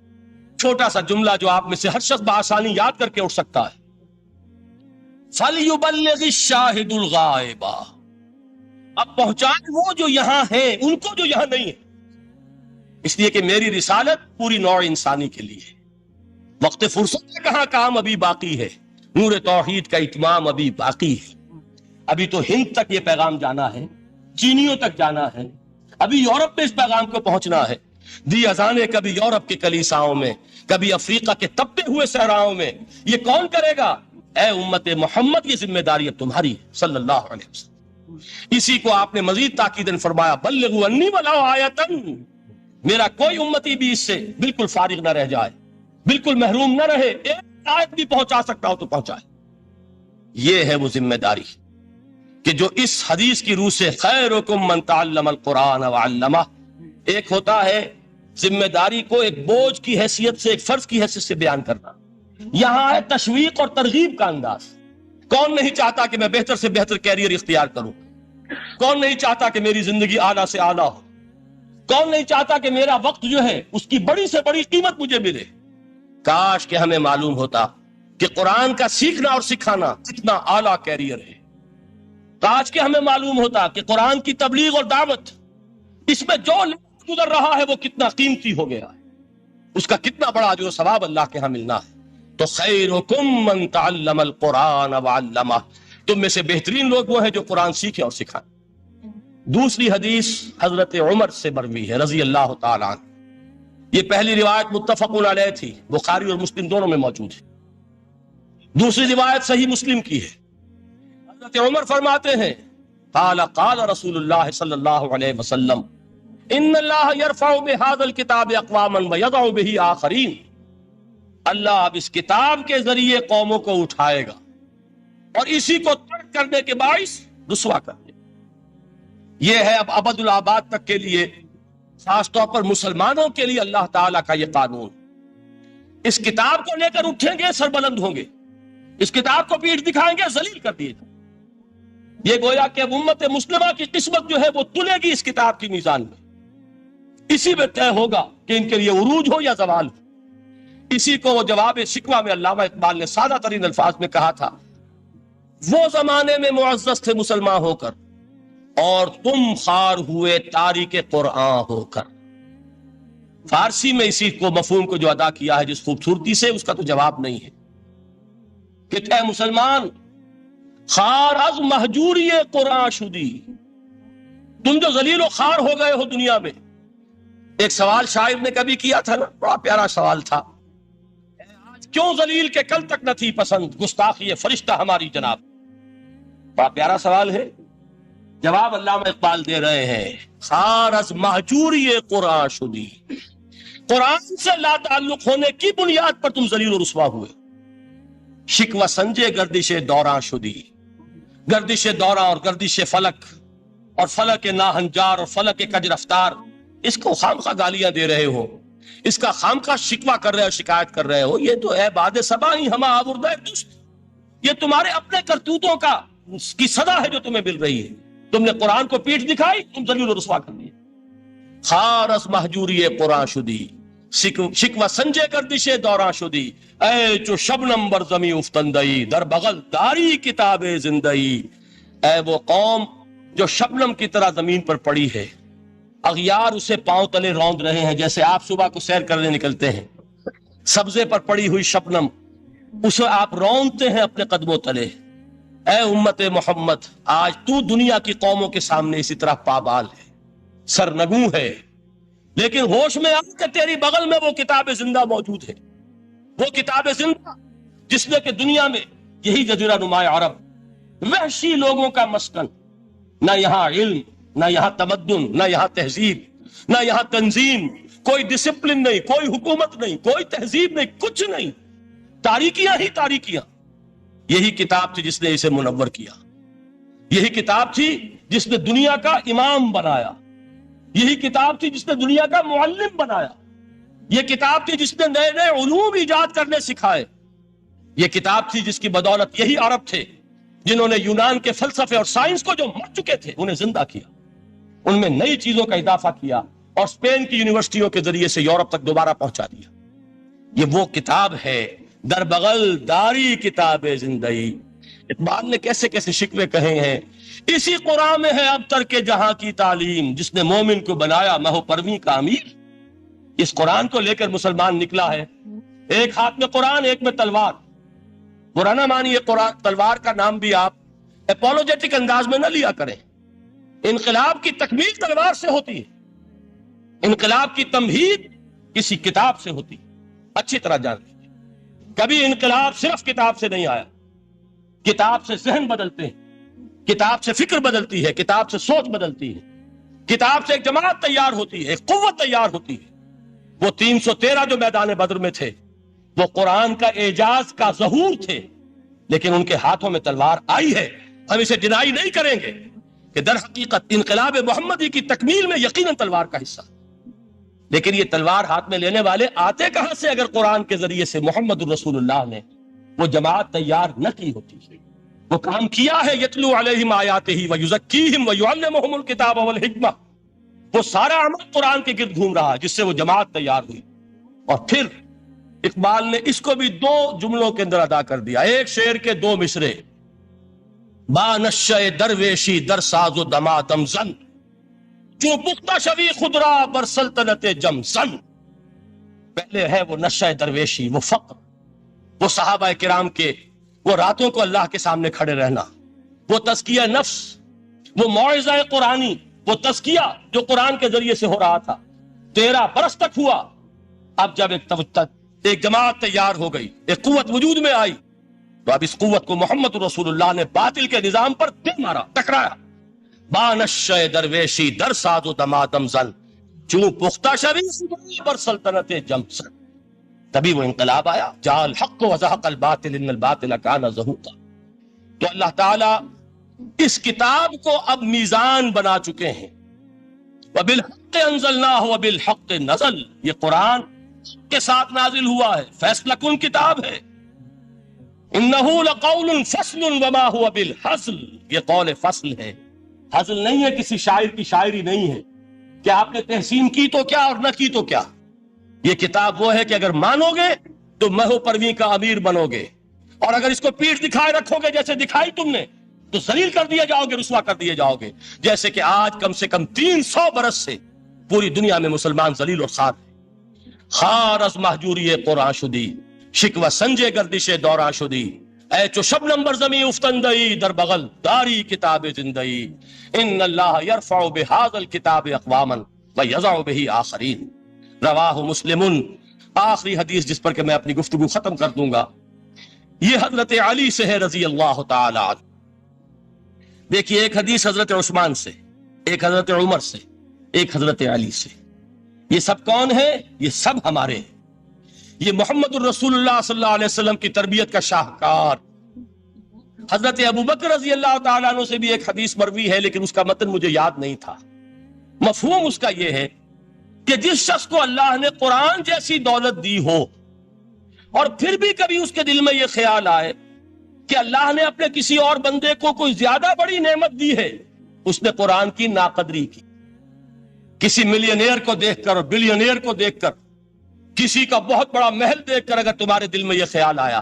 Speaker 1: چھوٹا سا جملہ جو آپ میں سے ہر شخص بآسانی یاد کر کے اٹھ سکتا ہے، فَلْيُبَلِّغِ الشَّاهِدُ الْغَائِبَ. اب پہنچائیں وہ جو یہاں ہیں ان کو جو یہاں نہیں ہے، اس لیے کہ میری رسالت پوری نوع انسانی کے لیے ہے. وقت فرصت کا کہاں کام ابھی باقی ہے، نور توحید کا اتمام ابھی باقی ہے. ابھی تو ہند تک یہ پیغام جانا ہے، چینیوں تک جانا ہے، ابھی یورپ میں اس پیغام کو پہنچنا ہے. دی اذانیں کبھی یورپ کے کلیساؤں میں، کبھی افریقہ کے تپتے ہوئے صحراؤں میں. یہ کون کرے گا؟ اے امت محمد، یہ ذمہ داری اب تمہاری ہے صلی اللہ علیہ وسلم. اسی کو آپ نے مزید تاکیداً فرمایا، بلغوا انی ولو آیۃ، میرا کوئی امتی بھی اس سے بالکل فارغ نہ رہ جائے، بالکل محروم نہ رہے، ایک آیت بھی پہنچا سکتا ہو تو پہنچائے. یہ ہے وہ ذمہ داری کہ جو اس حدیث کی روح سے خیرکم من تعلم القرآن وعلمہ. ایک ہوتا ہے ذمہ داری کو ایک بوجھ کی حیثیت سے، ایک فرض کی حیثیت سے بیان کرنا. یہاں ہے تشویق اور ترغیب کا انداز. کون نہیں چاہتا کہ میں بہتر سے بہتر کیریئر اختیار کروں؟ کون نہیں چاہتا کہ میری زندگی اعلیٰ سے اعلیٰ ہو؟ کون نہیں چاہتا کہ میرا وقت جو ہے اس کی بڑی سے بڑی قیمت مجھے ملے؟ کاش کہ ہمیں معلوم ہوتا کہ قرآن کا سیکھنا اور سکھانا کتنا اعلیٰ کیریئر ہے. کاش کہ ہمیں معلوم ہوتا کہ قرآن کی تبلیغ اور دعوت، اس میں جو گزر رہا ہے وہ کتنا قیمتی ہو گیا ہے، اس کا کتنا بڑا جو ثواب اللہ کے ہاں ملنا ہے. تو خیرکم من تعلم القرآن وعلمہ، تم میں سے بہترین لوگ وہ ہیں جو قرآن سیکھیں اور سکھائیں. دوسری حدیث حضرت عمر سے مروی ہے رضی اللہ تعالیٰ عنہ. یہ پہلی روایت متفق علیہ تھی، بخاری اور مسلم دونوں میں موجود ہے. دوسری روایت صحیح مسلم کی ہے. حضرت عمر فرماتے ہیں، قال قال رسول اللہ صلی اللہ علیہ وسلم ان اللہ یرفع بہذا الکتاب اقواما ویضع بہ آخرین. اللہ اب اس کتاب کے ذریعے قوموں کو اٹھائے گا اور اسی کو ترک کرنے کے باعث رسوا کر دے. یہ ہے اب ابد الآباد تک کے لیے، خاص طور پر مسلمانوں کے لیے اللہ تعالیٰ کا یہ قانون. اس کتاب کو لے کر اٹھیں گے سربلند ہوں گے، اس کتاب کو پیٹھ دکھائیں گے ذلیل کر دیے جائیں. یہ گویا کہ اب امت مسلمہ کی قسمت جو ہے وہ تلے گی اس کتاب کی میزان میں. اسی میں طے ہوگا کہ ان کے لیے عروج ہو یا زوال ہو. اسی کو وہ جواب شکوہ میں علامہ اقبال نے سادہ ترین الفاظ میں کہا تھا، وہ زمانے میں معزز تھے مسلمان ہو کر اور تم خار ہوئے تاریک قرآن ہو کر. فارسی میں اسی کو مفہوم کو جو ادا کیا ہے جس خوبصورتی سے، اس کا تو جواب نہیں ہے کہ اے مسلمان خار از مہجوری قرآن شدی، تم جو ذلیل و خار ہو گئے ہو دنیا میں. ایک سوال شاعر نے کبھی کیا تھا نا، بڑا پیارا سوال تھا، آج کیوں ذلیل کے کل تک نہ تھی پسند گستاخی فرشتہ ہماری جناب. بڑا پیارا سوال ہے. جواب علامہ اقبال دے رہے ہیں، خار از مہجوری قرآن شدی، قرآن سے لا تعلق ہونے کی بنیاد پر تم ذلیل و رسوا ہوئے. شکوہ سنجے گردش دوراں شدی، گردش دوراں اور گردش فلک اور فلک ناہنجار اور فلک کج رفتار، اس کو خامخواہ گالیاں دے رہے ہو، اس کا خامخواہ شکوہ کر رہے ہو، شکایت کر رہے ہو. یہ تو ہے باد صبا ہی ہما آوردہ دوست، یہ تمہارے اپنے کرتوتوں کا کی صدا ہے جو تمہیں مل رہی ہے. تم نے قرآن کو پیٹھ دکھائی، تم ذلیل و رسوا کر دیے. خار از مہجوری قرآن شدی، شکوہ سنجے گردش دوراں شدی، اے چو شبنم بر زمیں افتندئی، در بغل داری کتاب زندئی۔ اے وہ قوم جو شبنم کی طرح زمین پر پڑی ہے، اغیار اسے پاؤں تلے روند رہے ہیں، جیسے آپ صبح کو سیر کرنے نکلتے ہیں، سبزے پر پڑی ہوئی شبنم اسے آپ روندتے ہیں اپنے قدموں تلے۔ اے امت محمد، آج تو دنیا کی قوموں کے سامنے اسی طرح پابال ہے، سرنگوں ہے، لیکن ہوش میں آ کہ تیری بغل میں وہ کتاب زندہ موجود ہے، وہ کتاب زندہ جس میں کہ دنیا میں یہی جزیرہ نما عرب وحشی لوگوں کا مسکن، نہ یہاں علم، نہ یہاں تمدن، نہ یہاں تہذیب، نہ یہاں تنظیم، کوئی ڈسپلن نہیں، کوئی حکومت نہیں، کوئی تہذیب نہیں، کچھ نہیں، تاریکیاں ہی تاریکیاں۔ یہی کتاب تھی جس نے اسے منور کیا، یہی کتاب تھی جس نے دنیا کا امام بنایا، یہی کتاب تھی جس نے دنیا کا معلم بنایا، یہ کتاب تھی جس نے نئے نئے علوم ایجاد کرنے سکھائے، یہ کتاب تھی جس کی بدولت یہی عرب تھے جنہوں نے یونان کے فلسفے اور سائنس کو جو مر چکے تھے انہیں زندہ کیا، ان میں نئی چیزوں کا اضافہ کیا اور اسپین کی یونیورسٹیوں کے ذریعے سے یورپ تک دوبارہ پہنچا دیا۔ یہ وہ کتاب ہے، در بغل داری کتاب زندئی۔ اقبال نے کیسے کیسے شکوے کہے ہیں، اسی قرآن میں ہے اب تر کے جہاں کی تعلیم، جس نے مومن کو بنایا مہو پرویں کا امیر۔ اس قرآن کو لے کر مسلمان نکلا ہے، ایک ہاتھ میں قرآن، ایک میں تلوار۔ برا نہ مانیے قرآن تلوار کا نام بھی آپ اپولوجیٹک انداز میں نہ لیا کریں۔ انقلاب کی تکمیل تلوار سے ہوتی ہے، انقلاب کی تمہید کسی کتاب سے ہوتی ہے، اچھی طرح جان لیجیے۔ کبھی انقلاب صرف کتاب سے نہیں آیا، کتاب سے ذہن بدلتے ہیں، کتاب سے فکر بدلتی ہے، کتاب سے سوچ بدلتی ہے، کتاب سے ایک جماعت تیار ہوتی ہے، ایک قوت تیار ہوتی ہے۔ وہ 313 جو میدان بدر میں تھے وہ قرآن کا اعجاز کا ظہور تھے، لیکن ان کے ہاتھوں میں تلوار آئی ہے، ہم اسے ڈینائی نہیں کریں گے کہ در حقیقت انقلاب محمدی کی تکمیل میں یقیناً تلوار کا حصہ، لیکن یہ تلوار ہاتھ میں لینے والے آتے کہاں سے اگر قرآن کے ذریعے سے محمد الرسول اللہ نے وہ جماعت تیار نہ کی ہوتی، وہ کام کیا ہے، یتلو علیہم آیاتہ ویزکیہم ویعلمہم الکتاب والحکمہ، وہ سارا عمل قرآن کے گرد گھوم رہا جس سے وہ جماعت تیار ہوئی۔ اور پھر اقبال نے اس کو بھی 2 جملوں کے اندر ادا کر دیا، ایک شعر کے 2 مصرے، با نشہ درویشی در ساز و دمادم زن، جو پختہ شوی خدرا بر سلطنت جم زن۔ پہلے ہے وہ نشہ درویشی، وہ فقر، وہ صحابہ کرام کے وہ راتوں کو اللہ کے سامنے کھڑے رہنا، وہ تزکیہ نفس، وہ موعظہ قرآنی، وہ تزکیہ جو قرآن کے ذریعے سے ہو رہا تھا 13 برس تک ہوا۔ اب جب ایک جماعت تیار ہو گئی، ایک قوت وجود میں آئی، تو اب اس قوت کو محمد رسول اللہ نے باطل کے نظام پر دل مارا، ٹکرایا۔ بانشہ درویشی در ساز و دمادم زن، چوں پختہ شوی پر سلطنت جم زن۔ تبھی وہ انقلاب آیا، جاء الحق وزہق الباطل ان الباطل کان زہوقا۔ تو اللہ تعالیٰ اس کتاب کو اب میزان بنا چکے ہیں، وبالحق انزلناہ وبالحق نزل، یہ قرآن کے ساتھ نازل ہوا ہے، فیصلہ کن کتاب ہے۔ انہ لقول فصل وما هو بالحزل، یہ قول فصل ہے، حزل نہیں ہے، کسی شاعر کی شاعری نہیں ہے کہ آپ نے تحسین کی تو کیا اور نہ کی تو کیا۔ یہ کتاب وہ ہے کہ اگر مانو گے تو مہو پرویں کا امیر بنو گے، اور اگر اس کو پیٹھ دکھائے رکھو گے جیسے دکھائی تم نے تو ذلیل کر دیے جاؤ گے، رسوا کر دیے جاؤ گے، جیسے کہ آج کم سے کم 300 برس سے پوری دنیا میں مسلمان ذلیل اور خوار ہیں۔ خار از محجوری قرآن شدی، شکوہ سنجے گردش دوراں شدی، اے چو شبنم بر زمیں افتندئی، در بغل داری کتاب زندئی، ان اللہ یرفع بہذا الکتاب اقواما ویضع بہ آخرین۔ رواہ مسلم، آخری حدیث جس پر کہ میں اپنی گفتگو ختم کر دوں گا، یہ حضرت علی سے ہے رضی اللہ تعالی عنہ۔ دیکھیے ایک حدیث حضرت عثمان سے، ایک حضرت عمر سے، ایک حضرت علی سے۔ یہ سب کون ہیں؟ یہ سب ہمارے ہیں، یہ محمد الرسول اللہ صلی اللہ علیہ وسلم کی تربیت کا شاہکار۔ حضرت ابو بکر رضی اللہ تعالیٰ عنہ سے بھی ایک حدیث مروی ہے، لیکن اس کا متن مجھے یاد نہیں تھا۔ مفہوم اس کا یہ ہے کہ جس شخص کو اللہ نے قرآن جیسی دولت دی ہو اور پھر بھی کبھی اس کے دل میں یہ خیال آئے کہ اللہ نے اپنے کسی اور بندے کو کوئی زیادہ بڑی نعمت دی ہے، اس نے قرآن کی ناقدری کی۔ کسی ملینئر کو دیکھ کر اور بلینئر کو دیکھ کر کسی کا بہت بڑا محل دیکھ کر اگر تمہارے دل میں یہ خیال آیا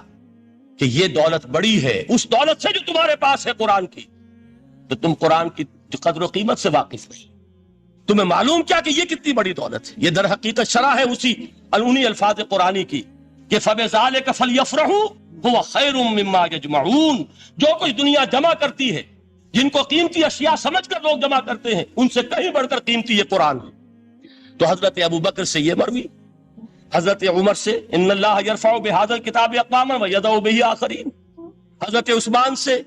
Speaker 1: کہ یہ دولت بڑی ہے اس دولت سے جو تمہارے پاس ہے قرآن کی، تو تم قرآن کی قدر و قیمت سے واقف نہیں، تمہیں معلوم کیا کہ یہ کتنی بڑی دولت ہے۔ یہ در حقیقت شرح ہے انہی الفاظ قرآنی کی کہ فَبِذَلِكَ فَلْيَفْرَحُوا هُوَ خَيْرٌ مِّمَّا يَجْمَعُونَ۔ جو کچھ دنیا جمع کرتی ہے، جن کو قیمتی اشیاء سمجھ کر لوگ جمع کرتے ہیں، ان سے کہیں بڑھ کر قیمتی یہ قرآن ہے۔ تو حضرت ابو بکر سے یہ مروی، حضرت عمر سے ان اللہ یرفع بہذا الکتاب اقواما ویضع بہ آخرین، حضرت عثمان سے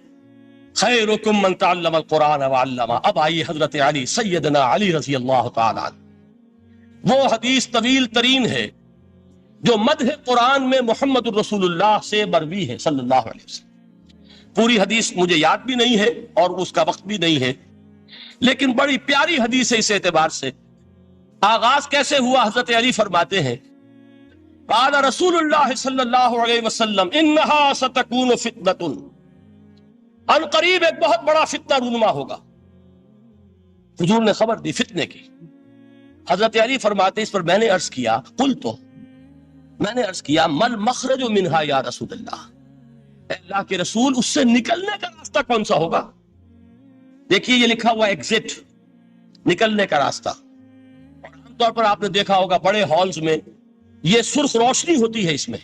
Speaker 1: خیرکم من تعلم القرآن وعلمہ۔ اب آئیے حضرت علی، سیدنا علی رضی اللہ تعالی عنہ، وہ حدیث طویل ترین ہے جو مدح قرآن میں محمد الرسول اللہ سے مروی ہے صلی اللہ علیہ وسلم۔ پوری حدیث مجھے یاد بھی نہیں ہے اور اس کا وقت بھی نہیں ہے، لیکن بڑی پیاری حدیث ہے اس اعتبار سے۔ آغاز کیسے ہوا؟ حضرت علی فرماتے ہیں قال رسول اللہ صلی اللہ علیہ وسلم انہا ستکون فتنۃ، ان قریب ایک بہت بڑا فتنہ رونما ہوگا۔ حضور نے خبر دی فتنے کی۔ حضرت علی فرماتے اس پر میں نے عرض کیا، میں نے عرض کیا مل مخرج منہا یا رسول اللہ، اے اللہ کے رسول اس سے نکلنے کا راستہ کون سا ہوگا؟ دیکھیے یہ لکھا ہوا ایگزٹ، نکلنے کا راستہ۔ اور عام طور پر آپ نے دیکھا ہوگا بڑے ہالز میں یہ سرخ روشنی ہوتی ہے، اس میں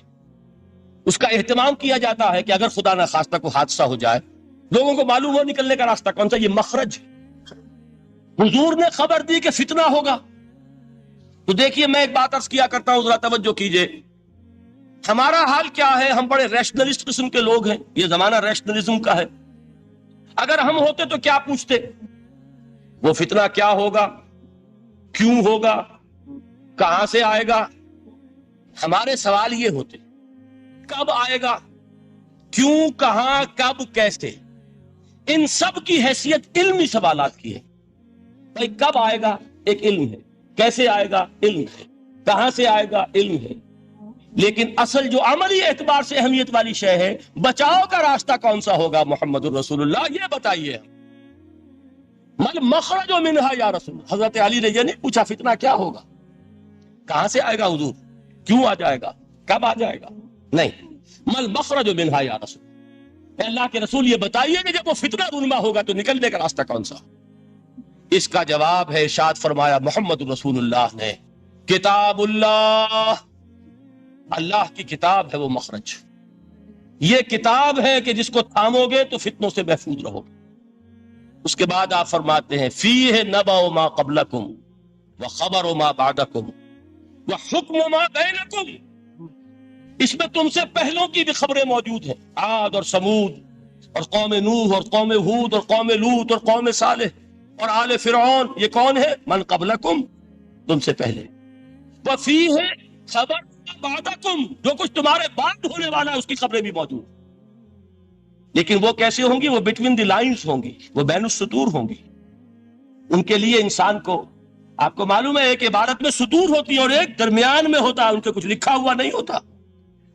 Speaker 1: اس کا اہتمام کیا جاتا ہے کہ اگر خدا نہ خواستہ کو حادثہ ہو جائے لوگوں کو معلوم ہو نکلنے کا راستہ کون سا، یہ مخرج۔ حضور نے خبر دی کہ فتنہ ہوگا۔ تو دیکھیے میں ایک بات عرض کیا کرتا ہوں، ذرا توجہ کیجئے، ہمارا حال کیا ہے؟ ہم بڑے ریشنلسٹ قسم کے لوگ ہیں، یہ زمانہ ریشنلزم کا ہے۔ اگر ہم ہوتے تو کیا پوچھتے؟ وہ فتنہ کیا ہوگا، کیوں ہوگا، کہاں سے آئے گا؟ ہمارے سوال یہ ہوتے، کب آئے گا، کیوں، کہاں، کب، کیسے؟ ان سب کی حیثیت علمی سوالات کی ہے۔ بھائی کب آئے گا ایک علم ہے، کیسے آئے گا علم ہے، کہاں سے آئے گا علم ہے، لیکن اصل جو عملی اعتبار سے اہمیت والی شے ہے، بچاؤ کا راستہ کون سا ہوگا محمد الرسول اللہ، یہ بتائیے۔ مل مخرج منہا یا رسول، حضرت علی نے یہ نہیں پوچھا فتنہ کیا ہوگا، کہاں سے آئے گا حضور، کیوں آ جائے گا، کب آ جائے گا، نہیں، مل مخرج منہا یا رسول، اے اللہ کے رسول یہ بتائیے کہ جب وہ فتنہ رونما ہوگا تو نکلنے کا راستہ کون سا؟ اس کا جواب ہے، ارشاد فرمایا محمد رسول اللہ نے، کتاب اللہ، اللہ کی کتاب ہے وہ مخرج۔ یہ کتاب ہے کہ جس کو تھامو گے تو فتنوں سے محفوظ رہو گے۔ اس کے بعد آپ فرماتے ہیں فیہ نبأ ما قبلکم وخبر ما بعدکم وحکم ما بینکم، اس میں تم سے پہلوں کی بھی خبریں موجود ہیں، عاد اور سمود اور قوم نوح اور قوم ہود اور قوم لوط اور قوم صالح اور آل فرعون، یہ کون ہے؟ من قبلکم، تم سے پہلے، وفیہ خبر بعدکم، جو کچھ تمہارے بعد ہونے والا ہے اس کی خبریں بھی موجود، لیکن وہ کیسے ہوں گی؟ وہ بٹوین دی لائنز ہوں گی، وہ بین السطور ہوں گی۔ ان کے لیے انسان کو، آپ کو معلوم ہے ایک عبارت میں سطور ہوتی ہے اور ایک درمیان میں ہوتا ہے، ان کے کچھ لکھا ہوا نہیں ہوتا۔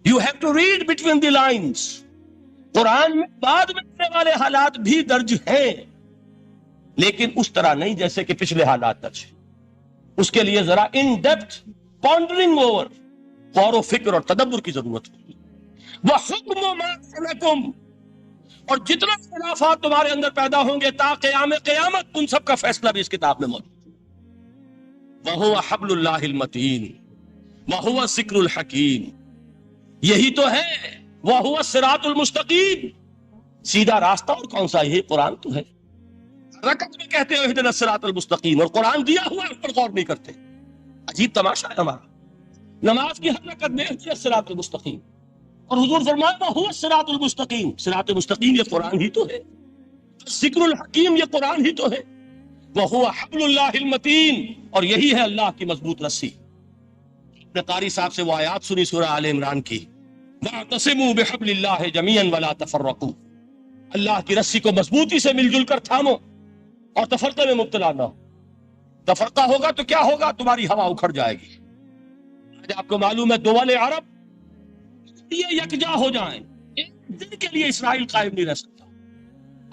Speaker 1: You have to read between the lines۔ قرآن میں بعد میں ہونے والے حالات بھی درج ہیں، لیکن اس طرح نہیں جیسے کہ پچھلے حالات درج ہیں۔ اس کے لیے ذرا ان ڈیپتھ پونڈرنگ اوور، غور و فکر اور تدبر کی ضرورت ہوگی۔ وَحُکْمُ مَا بَيْنَكُمْ، اور جتنا اختلافات تمہارے اندر پیدا ہوں گے تا قیام قیامت، ان سب کا فیصلہ بھی اس کتاب میں موجود ہے۔ وَهُوَ حَبْلُ اللَّهِ الْمَتِينُ وَهُوَ الذِّكْرُ الْحَكِيمُ، یہی تو ہے وَهُوَ الصِّرَاطُ الْمُسْتَقِيمُ، سیدھا راستہ اور کون سا؟ یہ قرآن تو ہے۔ رکعت میں کہتے ہو اهْدِنَا الصِّرَاطَ الْمُسْتَقِيمُ، اور قرآن دیا ہوا ہے اس پر غور نہیں کرتے۔ عجیب تماشا ہے ہمارا، نماز کی ہر رکعت میں اهْدِنَا الصِّرَاطَ الْمُسْتَقِيمُ، اور حضور فرمایا وَهُوَ الصِّرَاطُ الْمُسْتَقِيمُ، صراط مستقیم یہ قرآن ہی تو ہے، ذکر الحکیم یہ قرآن ہی تو ہے، وَهُوَ حَبْلُ اللَّهِ الْمَتِينُ، اور یہی ہے اللہ کی مضبوط رسی۔ اپنے قاری صاحب سے وہ آیات سنی سورہ آل عمران کی، وَاعْتَصِمُوا بِحَبْلِ اللَّهِ جَمِيعًا وَلَا تَفَرَّقُوا، اللہ کی رسی کو مضبوطی سے مل جل کر تھامو اور تفرقے میں مبتلا نہ ہو۔ تفرقہ ہوگا تو کیا ہوگا؟ تمہاری ہوا اکھڑ جائے گی۔ آج آپ کو معلوم ہے دول عرب یہ یکجا ہو جائیں، ایک دن کے لیے اسرائیل قائم نہیں رہ سکتا،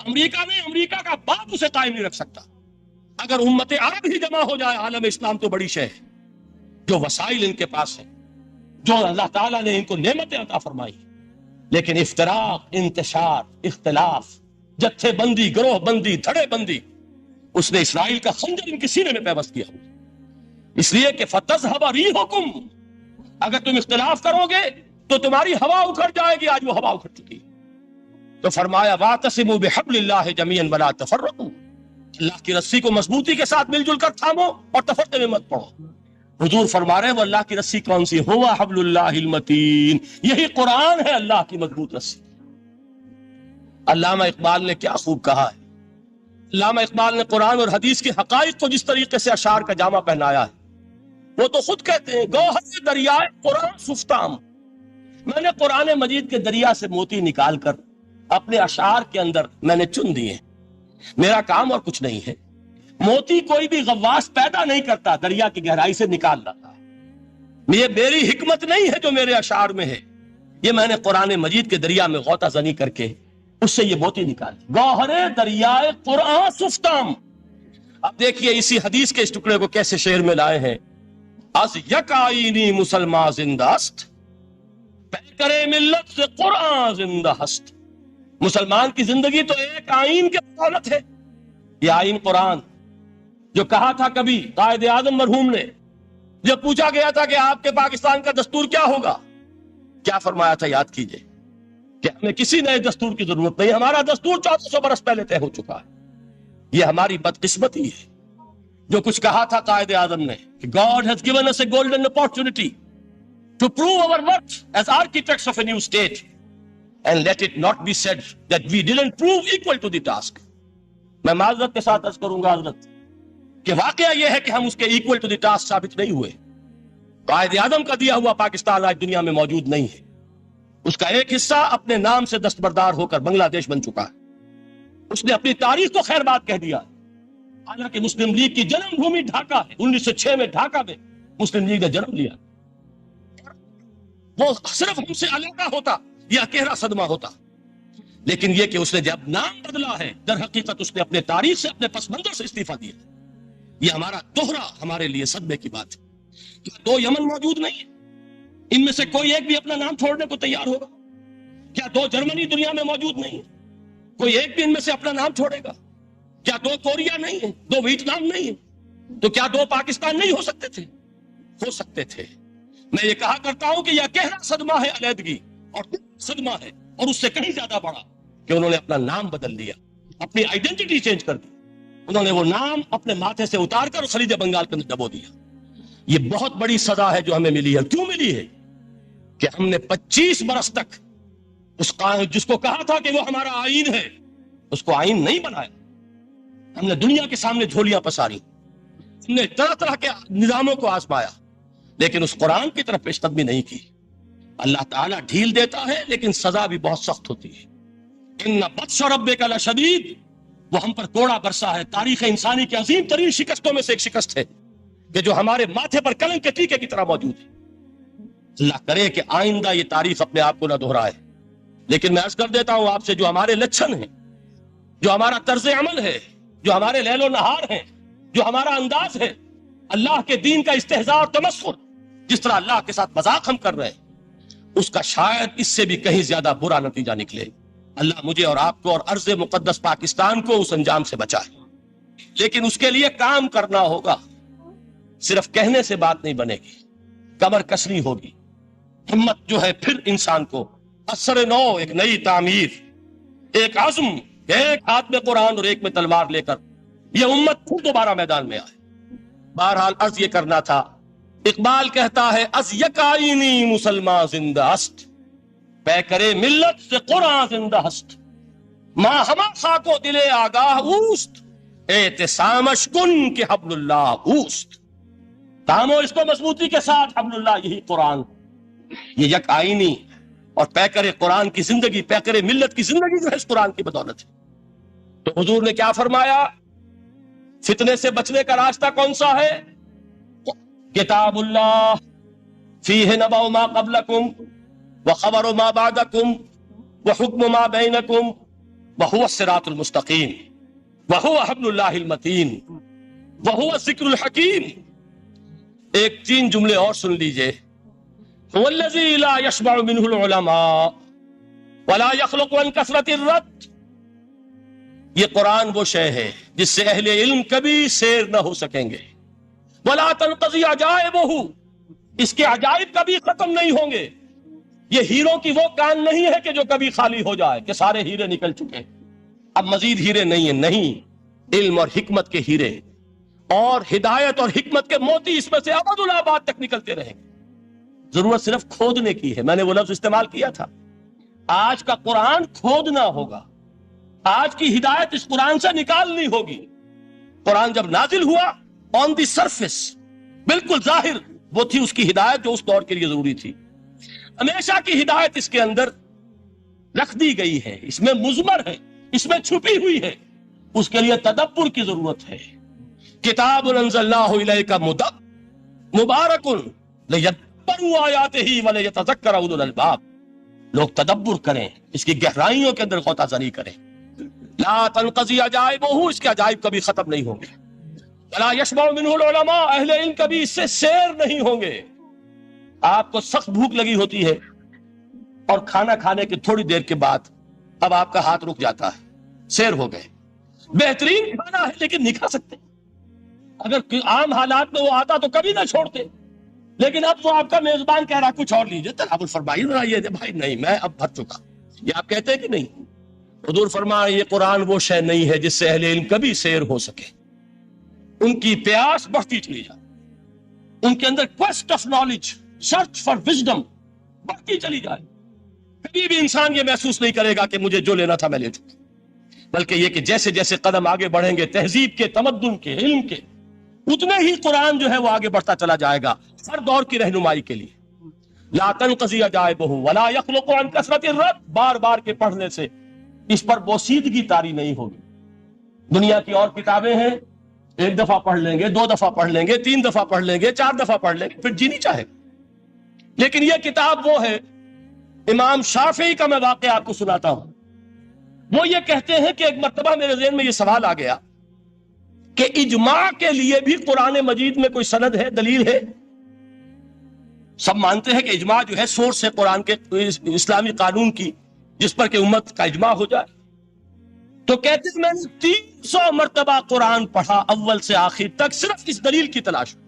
Speaker 1: امریکہ نے، امریکہ کا باپ اسے قائم نہیں رکھ سکتا۔ اگر امت عرب ہی جمع ہو جائے، عالم اسلام تو بڑی شے ہے، جو وسائل ان کے پاس ہیں، جو اللہ تعالیٰ نے ان کو نعمتیں عطا فرمائی، لیکن افتراق، انتشار، اختلاف، جتھے بندی، گروہ بندی، دھڑے بندی، اس نے اسرائیل کا خنجر ان کے سینے میں پیوست کیا، اس لیے کہ فَتَذْهَبَ رِيحُكُمْ، اگر تم اختلاف کرو گے تو تمہاری ہوا اکھڑ جائے گی، آج وہ ہوا اکھڑ چکی ہے۔ تو فرمایا وَاعْتَصِمُوا بِحَبْلِ اللَّهِ جَمِيعًا وَلَا تَفَرَّقُوا، اللہ کی رسی کو مضبوطی کے ساتھ مل جل کر تھامو اور تفرقے میں مت پڑو۔ حضور فرما رہے ہیں وہ اللہ کی رسی کون سی؟ ہوا حبل اللہ المتین، یہی قرآن ہے اللہ کی مضبوط رسی۔ علامہ اقبال نے کیا خوب کہا ہے، علامہ اقبال نے قرآن اور حدیث کے حقائق کو جس طریقے سے اشعار کا جامع پہنایا ہے، وہ تو خود کہتے ہیں گوہر دریائے قرآن سفتام، میں نے قرآن مجید کے دریا سے موتی نکال کر اپنے اشعار کے اندر میں نے چن دیے، میرا کام اور کچھ نہیں ہے۔ موتی کوئی بھی غواص پیدا نہیں کرتا، دریا کی گہرائی سے نکال لاتا ہے۔ یہ میری حکمت نہیں ہے جو میرے اشعار میں ہے، یہ میں نے قرآن مجید کے دریا میں غوطہ زنی کر کے اس سے یہ موتی نکالی۔ گوہر دریائے قرآن سفتام۔ اب دیکھیے اسی حدیث کے اس ٹکڑے کو کیسے شعر میں لائے ہیں۔ از یک آئینی مسلمان زندہ است، پیکرے ملت سے قرآن زندہ ہست۔ مسلمان کی زندگی تو ایک آئین کے بدولت ہے، یہ آئین قرآن، جو کہا تھا کبھی قائد اعظم مرحوم نے جب پوچھا گیا تھا کہ آپ کے پاکستان کا دستور کیا ہوگا، کیا فرمایا تھا یاد کیجئے کہ ہمیں کسی نئے دستور کی ضرورت نہیں، ہمارا دستور 1400 برس پہلے طے ہو چکا ہے۔ یہ ہماری بدقسمتی ہے جو کچھ کہا تھا قائد اعظم نے کہ God has given us a golden opportunity to prove our worth as architects of a new state and let it not be said that we didn't prove equal to the task۔ میں معذرت کے ساتھ عرض کروں گا حضرت کہ واقعہ یہ ہے کہ ہم اس کے ایکول ٹو دی ٹاسک ثابت نہیں ہوئے۔ قائد اعظم کا دیا ہوا پاکستان آج دنیا میں موجود نہیں ہے، اس کا ایک حصہ اپنے نام سے دستبردار ہو کر بنگلہ دیش بن چکا ہے، اس نے اپنی تاریخ کو خیر بات کہہ دیا، حالانکہ مسلم لیگ کی جنم بھومی ڈھاکہ ہے، 1906 میں ڈھاکہ میں مسلم لیگ نے جنم لیا۔ وہ صرف ہم سے علیحدہ ہوتا یا اکیلا صدمہ ہوتا، لیکن یہ کہ اس نے جب نام بدلا ہے، در حقیقت اس نے اپنے تاریخ سے، اپنے پس منظر سے استعفیٰ دیا۔ یہ ہمارا دوہرا ہمارے لیے صدمے کی بات ہے۔ کیا 2 یمن موجود نہیں ہے؟ ان میں سے کوئی ایک بھی اپنا نام چھوڑنے کو تیار ہوگا؟ کیا 2 جرمنی دنیا میں موجود نہیں ہے؟ کوئی ایک بھی ان میں سے اپنا نام چھوڑے گا؟ کیا 2 کوریا نہیں ہے؟ 2 ویتنام نہیں ہے؟ تو کیا 2 پاکستان نہیں ہو سکتے تھے؟ ہو سکتے تھے۔ میں یہ کہا کرتا ہوں کہ یہ گہرا صدمہ ہے علیحدگی، اور صدمہ ہے اور اس سے کہیں زیادہ بڑا کہ انہوں نے اپنا نام بدل دیا، اپنی آئیڈینٹی چینج کر دی، انہوں نے وہ نام اپنے ماتھے سے اتار کر خلیج بنگال کے اندر دبو دیا۔ یہ بہت بڑی سزا ہے جو ہمیں ملی ہے۔ کیوں ملی ہے؟ کہ ہم نے 25 برس تک اس جس کو کہا تھا کہ وہ ہمارا آئین ہے، اس کو آئین نہیں بنایا۔ ہم نے دنیا کے سامنے جھولیاں پساری، ہم نے طرح طرح کے نظاموں کو آزمایا، لیکن اس قرآن کی طرف پیش قدمی نہیں کی۔ اللہ تعالیٰ ڈھیل دیتا ہے لیکن سزا بھی بہت سخت ہوتی ہے۔ ان بطش ربک لشدید، وہ ہم پر کوڑا برسا ہے۔ تاریخ انسانی کی عظیم ترین شکستوں میں سے ایک شکست ہے کہ جو ہمارے ماتھے پر کلنک کے ٹیکے کی طرح موجود ہے۔ اللہ کرے کہ آئندہ یہ تاریخ اپنے آپ کو نہ دہرائے، لیکن میں عرض کر دیتا ہوں آپ سے، جو ہمارے لچھن ہیں، جو ہمارا طرز عمل ہے، جو ہمارے لیل و نہار ہیں، جو ہمارا انداز ہے، اللہ کے دین کا استہزاء اور تمسخر، جس طرح اللہ کے ساتھ مذاق ہم کر رہے ہیں، اس کا شاید اس سے بھی کہیں زیادہ برا نتیجہ نکلے۔ اللہ مجھے اور آپ کو اور ارض مقدس پاکستان کو اس انجام سے بچائے، لیکن اس کے لیے کام کرنا ہوگا۔ صرف کہنے سے بات نہیں بنے گی، کمر کسنی ہوگی، ہمت جو ہے پھر انسان کو اثر نو، ایک نئی تعمیر، ایک عزم، ایک ہاتھ میں قرآن اور ایک میں تلوار لے کر یہ امت پھر دوبارہ میدان میں آئے۔ بہرحال عرض یہ کرنا تھا، اقبال کہتا ہے از یک آئینی مسلمان زندہ است، پے کرے ملت سے قرآن زندہ ہست، ماں ہما خاک و دل آگاہ اوست، اعتصامش کن کہ حبل اللہ اوست۔ تامو اس کو مضبوطی کے ساتھ، حبل اللہ یہی قرآن، یہ یک آئینی اور پیکر قرآن کی زندگی، پیکر ملت کی زندگی جو ہے اس قرآن کی بدولت ہے۔ تو حضور نے کیا فرمایا؟ فتنے سے بچنے کا راستہ کون سا ہے؟ کتاب اللہ فیہ نبأ ما قبلکم وخبر ما بعدکم وحکم ما بینکم وہو الصراط المستقیم وہو حبل اللہ المتین وہو الذکر الحکیم۔ ایک 3 جملے اور سن لیجئے۔ هو الذی لا یشبع منہ العلماء ولا یخلق عن کثرت الرد. یہ قرآن وہ شے ہے جس سے اہل علم کبھی سیر نہ ہو سکیں گے. ولا تنقضی عجائبہ، اس کے عجائب کبھی ختم نہیں ہوں گے. یہ ہیروں کی وہ کان نہیں ہے کہ جو کبھی خالی ہو جائے کہ سارے ہیرے نکل چکے اب مزید ہیرے نہیں ہیں. نہیں، علم اور حکمت کے ہیرے اور ہدایت اور حکمت کے موتی اس میں سے ابد الآباد تک نکلتے رہیں گے. ضرورت صرف کھودنے کی ہے. میں نے وہ لفظ استعمال کیا تھا. آج کا قرآن کھودنا ہوگا. آج کی ہدایت اس قرآن سے نکالنی ہوگی. قرآن جب نازل ہوا آن دی سرفیس بالکل ظاہر وہ تھی اس کی ہدایت جو اس دور کے لیے ضروری تھی. ہمیشہ کی ہدایت اس کے اندر رکھ دی گئی ہے، اس میں مضمر ہے، اس میں چھپی ہوئی ہے. اس کے لیے تدبر کی ضرورت ہے. کتاب انزلناہ الیک مبارک لیدبروا آیاتہ ولیتذکر اولو الالباب. لوگ تدبر کریں، اس کی گہرائیوں کے اندر غوطہ زنی کریں. لا تنقضی عجائبہ، اس کے عجائب کبھی ختم نہیں ہوں گے. ولا یشبع منہ العلماء، اہل علم کبھی اس سے سیر نہیں ہوں گے. آپ کو سخت بھوک لگی ہوتی ہے اور کھانا کھانے کے تھوڑی دیر کے بعد اب آپ کا ہاتھ رک جاتا ہے، سیر ہو گئے. بہترین کھانا ہے لیکن نہیں کھا سکتے. اگر عام حالات میں وہ آتا تو کبھی نہ چھوڑتے، لیکن اب تو آپ کا میزبان کہہ رہا کچھ اور لیجیے، تناول فرمائیے ذرا. یہ بھائی نہیں، میں اب بھر چکا. یہ آپ کہتے ہیں کہ نہیں؟ حضور فرمایا یہ قرآن وہ شے نہیں ہے جس سے اہل علم کبھی سیر ہو سکے. ان کی پیاس بڑھتی چلی جائے، ان کے اندر quest of knowledge, search for wisdom بڑھتی چلی جائے. کبھی بھی انسان یہ محسوس نہیں کرے گا کہ مجھے جو لینا تھا میں لے چکا، بلکہ یہ کہ جیسے جیسے قدم آگے بڑھیں گے تہذیب کے، تمدن کے، علم کے، اتنے ہی قرآن جو ہے وہ آگے بڑھتا چلا جائے گا ہر دور کی رہنمائی کے لیے. لا تنقضی عجائبہ ولا یخلق عن کثرت الرد، بار بار کے پڑھنے سے اس پر بوسیدگی طاری نہیں ہوگی. دنیا کی اور کتابیں ہیں، ایک دفعہ پڑھ لیں گے، دو دفعہ پڑھ لیں گے، تین دفعہ پڑھ لیں گے، چار دفعہ پڑھ لیں گے، پھر جی نہیں چاہے. لیکن یہ کتاب وہ ہے. امام شافعی کا میں واقعہ آپ کو سناتا ہوں. وہ یہ کہتے ہیں کہ ایک مرتبہ میرے ذہن میں یہ سوال آ گیا کہ اجماع کے لیے بھی قرآن مجید میں کوئی سند ہے، دلیل ہے؟ سب مانتے ہیں کہ اجماع جو ہے سورس ہے قرآن کے اسلامی قانون کی، جس پر کہ امت کا اجماع ہو جائے. تو کہتے ہیں میں نے 300 مرتبہ قرآن پڑھا اول سے آخر تک صرف اس دلیل کی تلاش میں.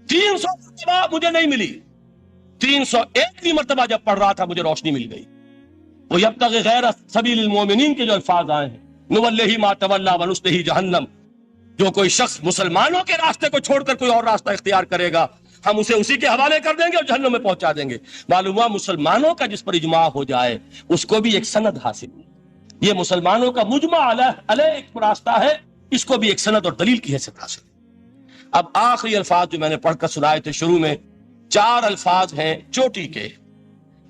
Speaker 1: 300 مرتبہ مجھے نہیں ملی. 301ویں مرتبہ جب پڑھ رہا تھا مجھے روشنی مل گئی. وہ یبتغی غیر سبیل المومنین کے جو الفاظ آئے ہیں، نولہ ما تولی ونصلہ جہنم، جو کوئی شخص مسلمانوں کے راستے کو چھوڑ کر کوئی اور راستہ اختیار کرے گا ہم اسے اسی کے حوالے کر دیں گے اور جہنم میں پہنچا دیں گے. معلوم ہوا مسلمانوں کا جس پر اجماع ہو جائے اس کو بھی ایک سند حاصل ہے. یہ مسلمانوں کا مجمع علیہ ایک راستہ ہے، اس کو بھی ایک سند اور دلیل کی حیثیت حاصل ہے. اب آخری الفاظ جو میں نے پڑھ کر سنائے تھے شروع میں، 4 الفاظ ہیں چوٹی کے،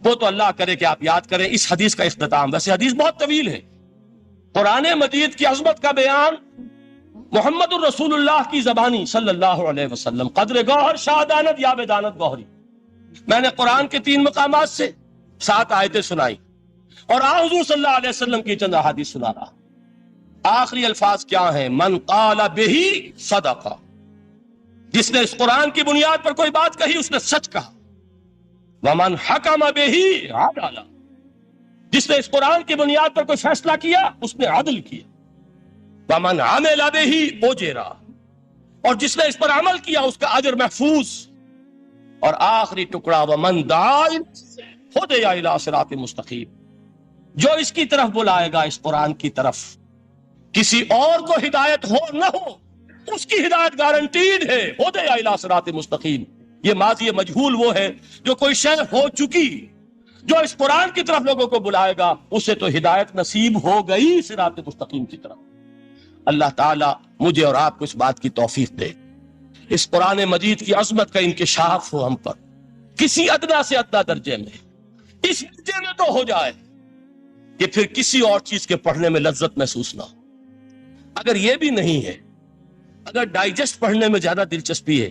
Speaker 1: وہ تو اللہ کرے کہ آپ یاد کریں. اس حدیث کا اختتام، ویسے حدیث بہت طویل ہے. قرآن مجید کی عظمت کا بیان محمد الرسول اللہ کی زبانی صلی اللہ علیہ وسلم، قدر گوہر شہادانت یا بدانت گوہری. میں نے قرآن کے 3 مقامات سے 7 آیتیں سنائی اور حضور صلی اللہ علیہ وسلم کی چند احادیث سنا رہا. آخری الفاظ کیا ہیں؟ من قال بہ صدق، جس نے اس قرآن کی بنیاد پر کوئی بات کہی اس نے سچ کہا. ومن حکم بہ عدل، جس نے اس قرآن کی بنیاد پر کوئی فیصلہ کیا اس نے عدل کیا. ومن عمل بہ اجر، اور جس نے اس پر عمل کیا اس کا اجر محفوظ. اور آخری ٹکڑا ومن دعا ہدی الی صراط مستقیم، جو اس کی طرف بلائے گا، اس قرآن کی طرف، کسی اور کو ہدایت ہو نہ ہو اس کی ہدایت گارنٹیڈ ہے. ہدی الی صراط مستقیم، یہ ماضی مجہول وہ ہے جو کوئی شے ہو چکی، جو اس قرآن کی طرف لوگوں کو بلائے گا اسے تو ہدایت نصیب ہو گئی صراط مستقیم کی طرف. اللہ تعالیٰ مجھے اور آپ کو اس بات کی توفیق دے، اس قرآن مجید کی عظمت کا انکشاف ہو ہم پر کسی ادنا سے ادنا درجے میں، اس درجے میں تو ہو جائے کہ پھر کسی اور چیز کے پڑھنے میں لذت محسوس نہ ہو. اگر یہ بھی نہیں ہے، اگر ڈائجسٹ پڑھنے میں زیادہ دلچسپی ہے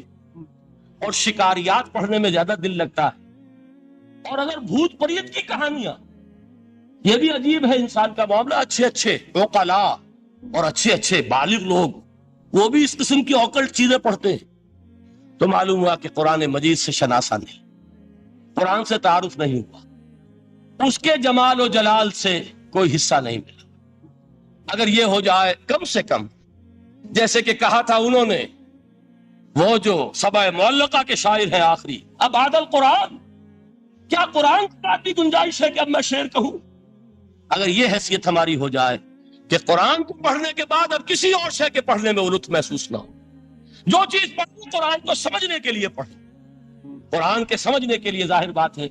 Speaker 1: اور شکاریات پڑھنے میں زیادہ دل لگتا ہے، اور اگر بھوت پریت کی کہانیاں، یہ بھی عجیب ہے انسان کا معاملہ، اچھے اچھے عقلاء اور اچھے اچھے بالغ لوگ وہ بھی اس قسم کی اوکلٹ چیزیں پڑھتے ہیں، تو معلوم ہوا کہ قرآن مجید سے شناسہ نہیں. قرآن سے تعارف نہیں ہوا، اس کے جمال و جلال سے کوئی حصہ نہیں ملا۔ اگر یہ ہو جائے کم سے کم، جیسے کہ کہا تھا انہوں نے، وہ جو سبع معلقہ کے شاعر ہیں آخری، اب عادل قرآن، کیا قرآن کی گنجائش ہے کہ اب میں شعر کہوں؟ اگر یہ حیثیت ہماری ہو جائے کہ قرآن کو پڑھنے کے بعد اب کسی اور شے کے پڑھنے میں لطف محسوس نہ ہو، جو چیز پڑھوں قرآن کو سمجھنے کے لیے پڑھیں، قرآن کے سمجھنے کے لیے۔ ظاہر بات ہے،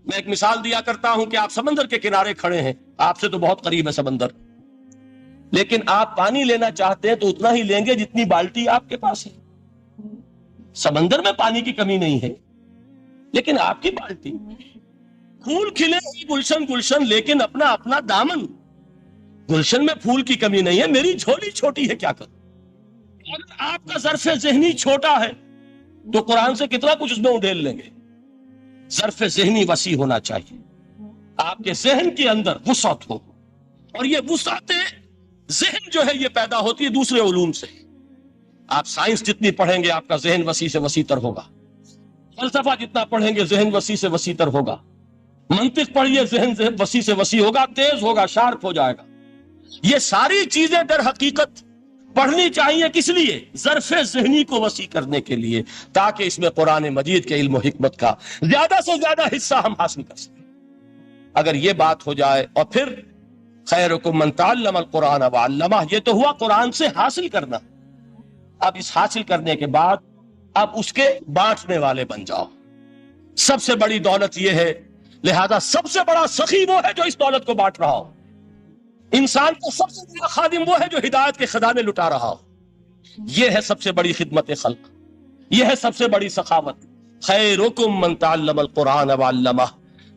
Speaker 1: میں ایک مثال دیا کرتا ہوں کہ آپ سمندر کے کنارے کھڑے ہیں، آپ سے تو بہت قریب ہے سمندر، لیکن آپ پانی لینا چاہتے ہیں تو اتنا ہی لیں گے جتنی بالٹی آپ کے پاس ہے۔ سمندر میں پانی کی کمی نہیں ہے، لیکن آپ کی بالٹی، پھول کھلے گلشن گلشن، لیکن اپنا اپنا دامن، گلشن میں پھول کی کمی نہیں ہے، میری جھولی چھوٹی ہے، کیا کروں؟ اگر آپ کا ظرف ذہنی چھوٹا ہے تو قرآن سے کتنا کچھ اس میں اڈھیل لیں گے۔ ظرف ذہنی وسیع ہونا چاہیے، آپ کے ذہن کے اندر وسعت ہو، اور یہ وسعت ذہن جو ہے یہ پیدا ہوتی ہے دوسرے علوم سے۔ آپ سائنس جتنی پڑھیں گے آپ کا ذہن وسیع سے وسیع تر ہوگا، فلسفہ جتنا پڑھیں گے ذہن وسیع سے وسیع تر ہوگا، منطق پڑھیے ذہن وسیع سے وسیع ہوگا، تیز ہوگا، شارپ ہو جائے گا۔ یہ ساری چیزیں در حقیقت پڑھنی چاہیے، کس لیے؟ ظرف ذہنی کو وسیع کرنے کے لیے، تاکہ اس میں قرآن مجید کے علم و حکمت کا زیادہ سے زیادہ حصہ ہم حاصل کر سکیں۔ اگر یہ بات ہو جائے، اور پھر خیرکم من تعلم القرآن وعلمہ، یہ تو ہوا قرآن سے حاصل کرنا۔ اب اس حاصل کرنے کے بعد اب اس کے بانٹنے والے بن جاؤ۔ سب سے بڑی دولت یہ ہے، لہذا سب سے بڑا سخی وہ ہے جو اس دولت کو بانٹ رہا ہو۔ انسان کا سب سے بڑا خادم وہ ہے جو ہدایت کے خزانے لٹا رہا ہو۔ یہ ہے سب سے بڑی خدمت خلق، یہ ہے سب سے بڑی سخاوت۔ خیرکم من تعلم القرآن وعلمہ،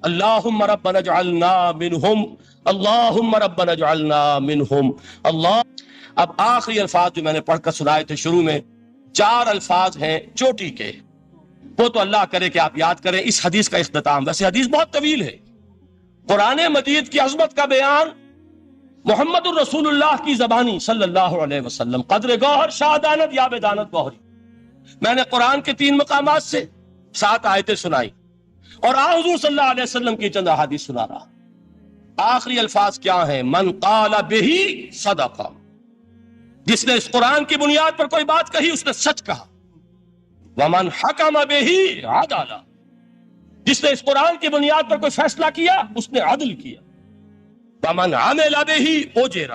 Speaker 1: اللہم ربنا اجعلنا منہم، اللہم ربنا اجعلنا منہم۔ اللہ، اب آخری الفاظ جو میں نے پڑھ کر سنائے تھے شروع میں، 4 الفاظ ہیں چوٹی کے، وہ تو اللہ کرے کہ آپ یاد کریں اس حدیث کا اختتام۔ ویسے حدیث بہت طویل ہے، قرآن مجید کی عظمت کا بیان محمد الرسول اللہ کی زبانی صلی اللہ علیہ وسلم، قدر گوہر شہادانت یا بدانت گوہری۔ میں نے قرآن کے 3 مقامات سے 7 آیتیں سنائی، اور حضور صلی اللہ علیہ وسلم کی چند احادیث سنا رہا۔ آخری الفاظ کیا ہیں؟ من قال بہ صدق، جس نے اس قرآن کی بنیاد پر کوئی بات کہی اس نے سچ کہا۔ ومن حکم بہ عدل، جس نے اس قرآن کی بنیاد پر کوئی فیصلہ کیا اس نے عدل کیا۔ ومن عمل بہ اجر،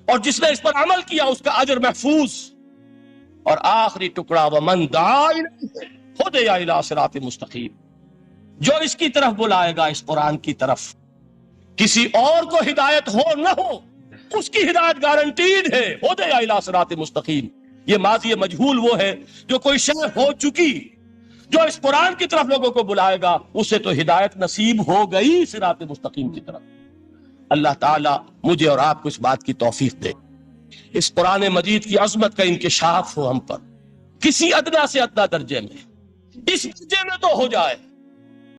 Speaker 1: اور جس نے اس پر عمل کیا اس کا اجر محفوظ۔ اور آخری ٹکڑا، ومن دعا ہدی الی صراط مستقیم، جو اس کی طرف بلائے گا، اس قرآن کی طرف، کسی اور کو ہدایت ہو نہ ہو، اس کی ہدایت گارنٹیڈ ہے، ہدی الی صراط مستقیم۔ یہ ماضی مجہول وہ ہے جو کوئی شے ہو چکی، جو اس قرآن کی طرف لوگوں کو بلائے گا اسے تو ہدایت نصیب ہو گئی صراط مستقیم کی طرف۔ اللہ تعالیٰ مجھے اور آپ کو اس بات کی توفیق دے، اس قرآن مجید کی عظمت کا انکشاف ہو ہم پر، کسی ادنا سے ادنا درجے میں، اس درجے میں تو ہو جائے